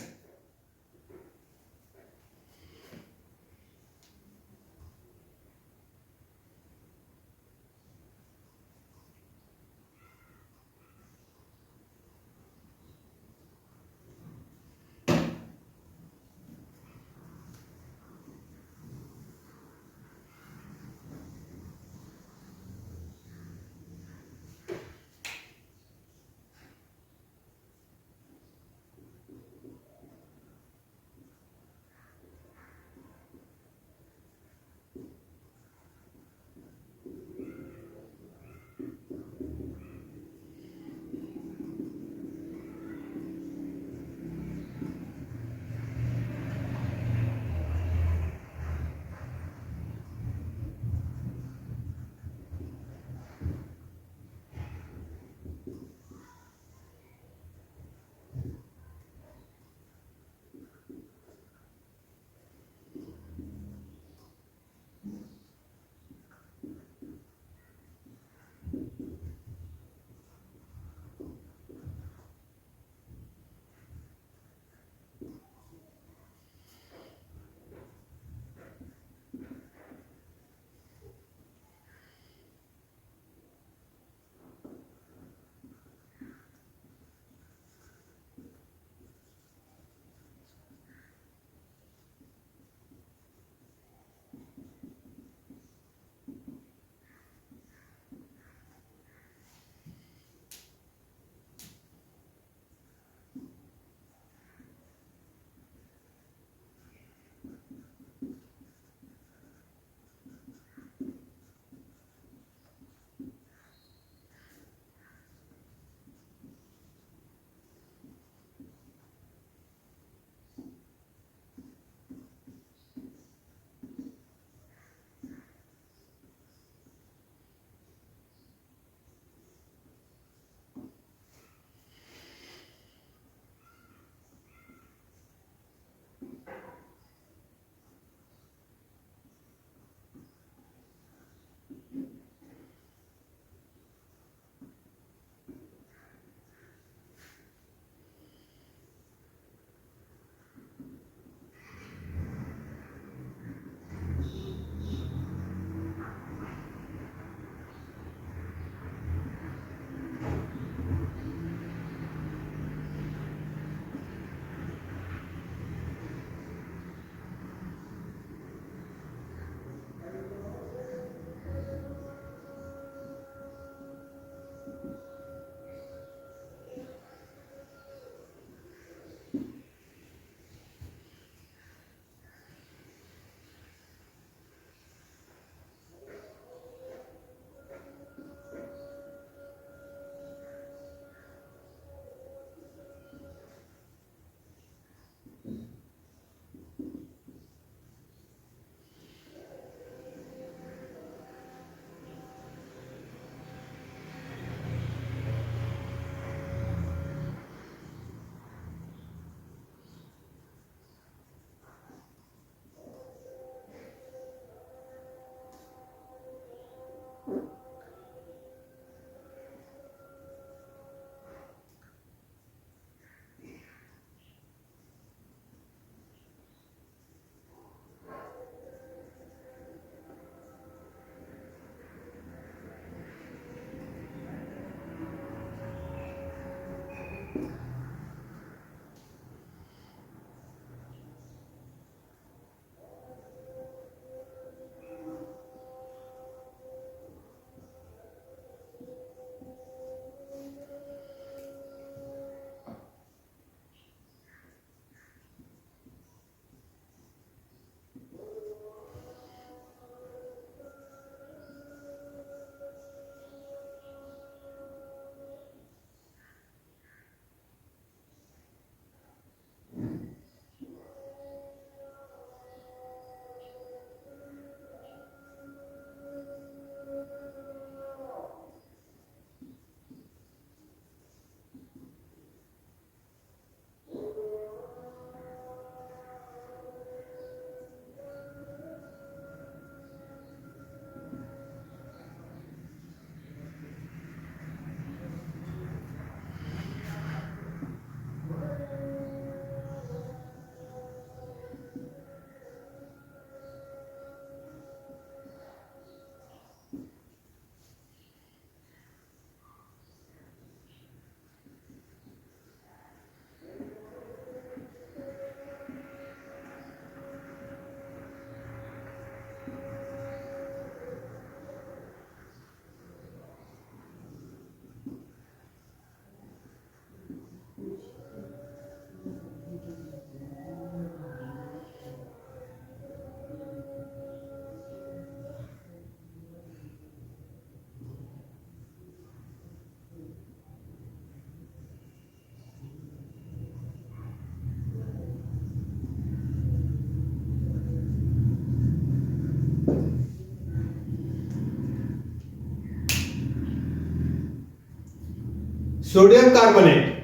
S1: sodium carbonate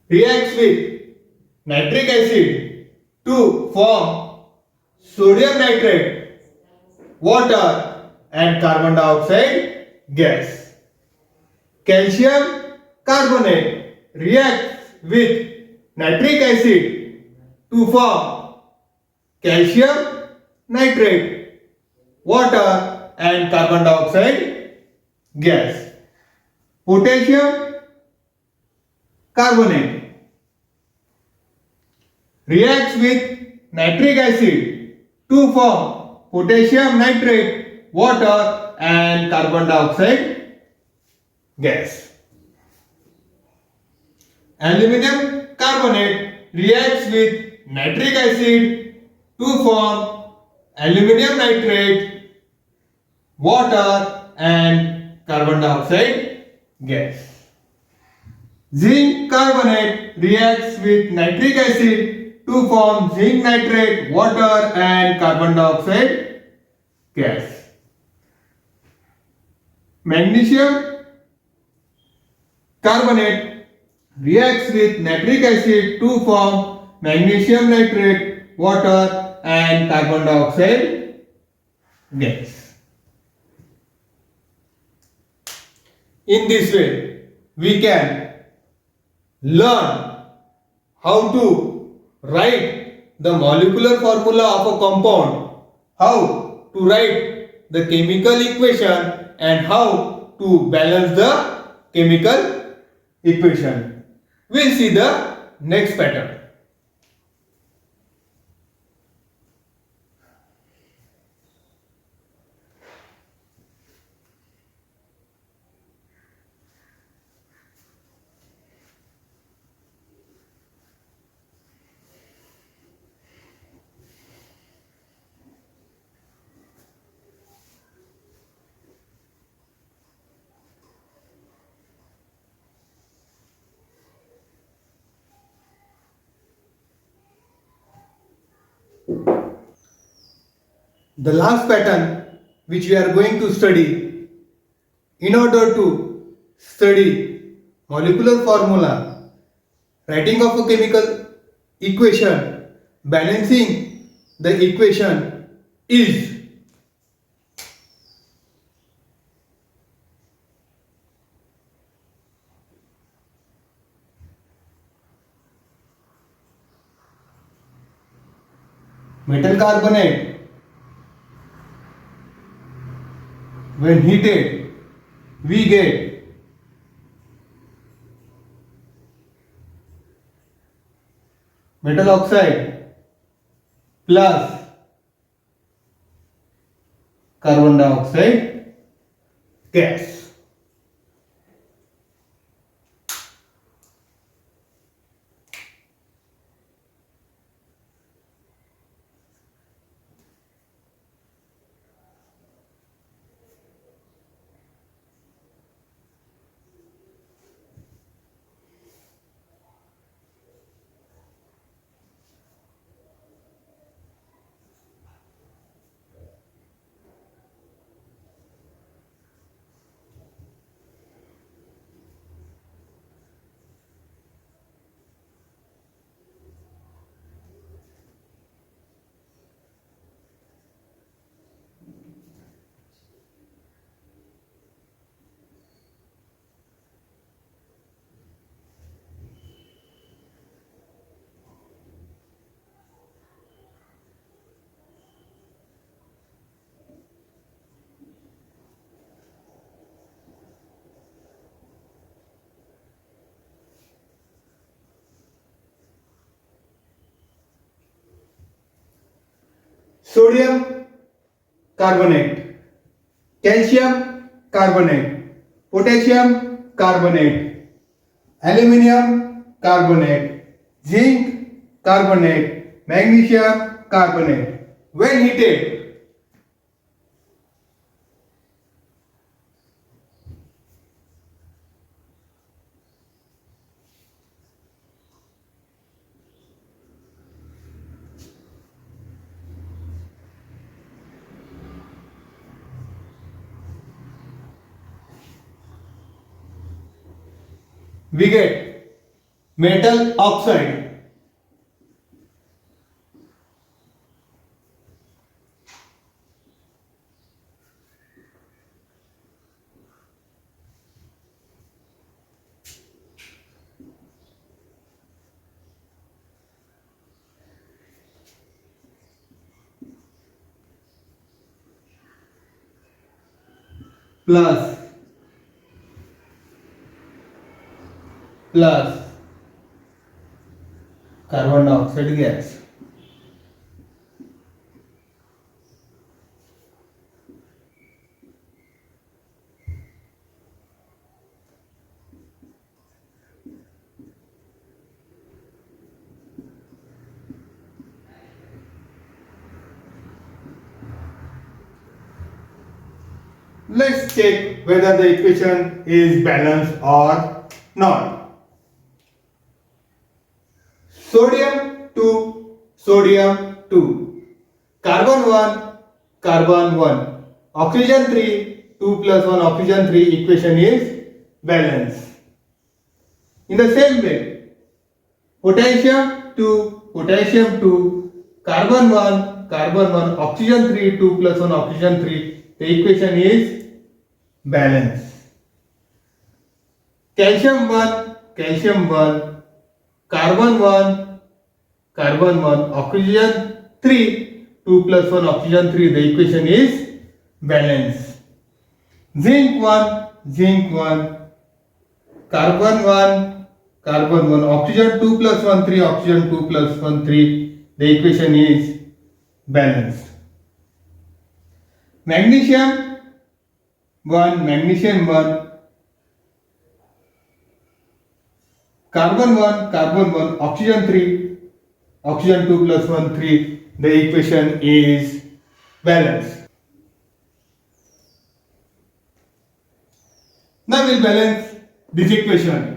S1: reacts with nitric acid to form sodium nitrate, water and carbon dioxide gas. Calcium carbonate reacts with nitric acid to form calcium nitrate, water and carbon dioxide gas. Potassium carbonate reacts with nitric acid to form potassium nitrate, water and carbon dioxide gas. Aluminum carbonate reacts with nitric acid to form aluminum nitrate, water and carbon dioxide gas. Zinc carbonate reacts with nitric acid to form zinc nitrate, water and carbon dioxide gas. Magnesium carbonate reacts with nitric acid to form magnesium nitrate, water and carbon dioxide gas. In this way, we can learn how to write the molecular formula of a compound, how to write the chemical equation and how to balance the chemical equation. We'll see the next pattern. The last pattern which we are going to study in order to study molecular formula, writing of a chemical equation, balancing the equation is metal carbonate when heated we get metal oxide plus carbon dioxide gas. Sodium carbonate, calcium carbonate, potassium carbonate, aluminum carbonate, zinc carbonate, magnesium carbonate. When heated, we get metal oxide. Plus carbon dioxide gas. Let's check whether the equation is balanced or not. Sodium 2, sodium 2. Carbon 1, carbon 1. Oxygen 3, 2 plus 1 oxygen 3 equation is balanced. In the same way, potassium 2, potassium 2, carbon 1, carbon 1, oxygen 3, 2 plus 1 oxygen 3, the equation is balanced. Calcium 1, calcium 1, carbon 1, carbon 1, oxygen 3, 2 plus 1 oxygen 3, the equation is balanced. Zinc 1, zinc 1, carbon 1, carbon 1, oxygen 2 plus 1 3, oxygen 2 plus 1 3, the equation is balanced. Magnesium 1, magnesium 1, carbon 1, carbon 1, oxygen 3, oxygen 2 plus 1 3, the equation is balanced. Now we'll balance this equation.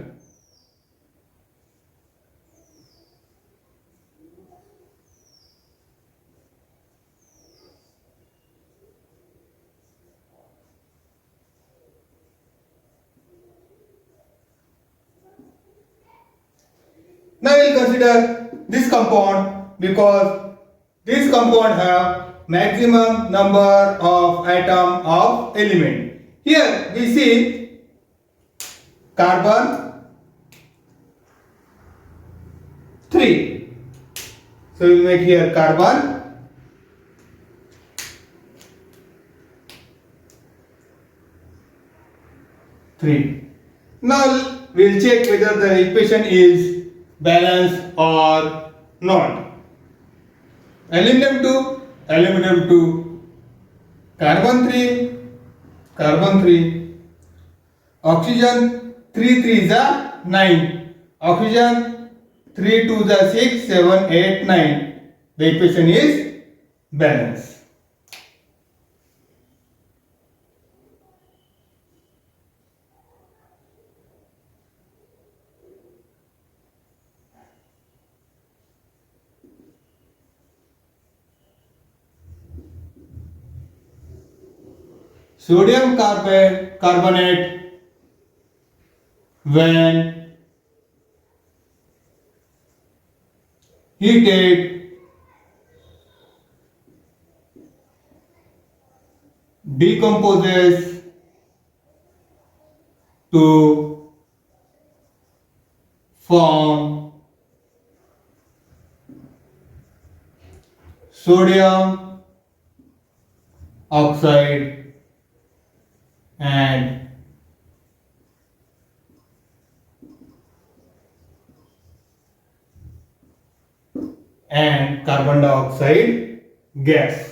S1: Now we'll consider this compound because this compound have maximum number of atom of element. Here we see carbon 3. So we will make here carbon 3. Now we will check whether the equation is balanced or not. Aluminum 2, carbon 3, carbon 3, oxygen 3 3 is a 9, oxygen 3 2 is a 6, 7, 8, 9. The equation is balanced. Sodium carbonate when heated decomposes to form sodium oxide and carbon dioxide gas.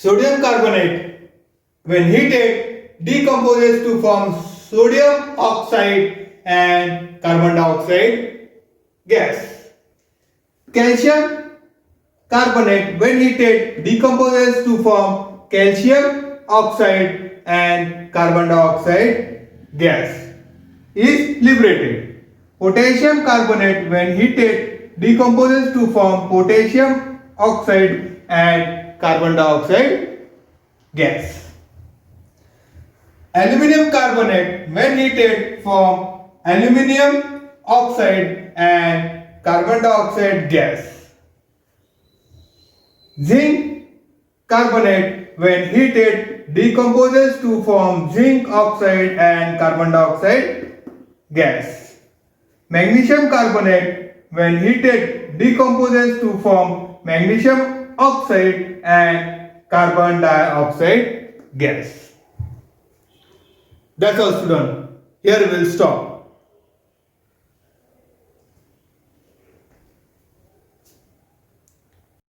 S1: Sodium carbonate, when heated, decomposes to form sodium oxide and carbon dioxide gas. Calcium carbonate, when heated, decomposes to form calcium oxide and carbon dioxide gas. Is liberated. Potassium carbonate, when heated, decomposes to form potassium oxide and carbon dioxide gas. Aluminium carbonate, when heated, form aluminium oxide and carbon dioxide gas. Zinc carbonate, when heated, decomposes to form zinc oxide and carbon dioxide gas. Magnesium carbonate, when heated, decomposes to form magnesium oxide and carbon dioxide gas. That's all, students. Here we will stop.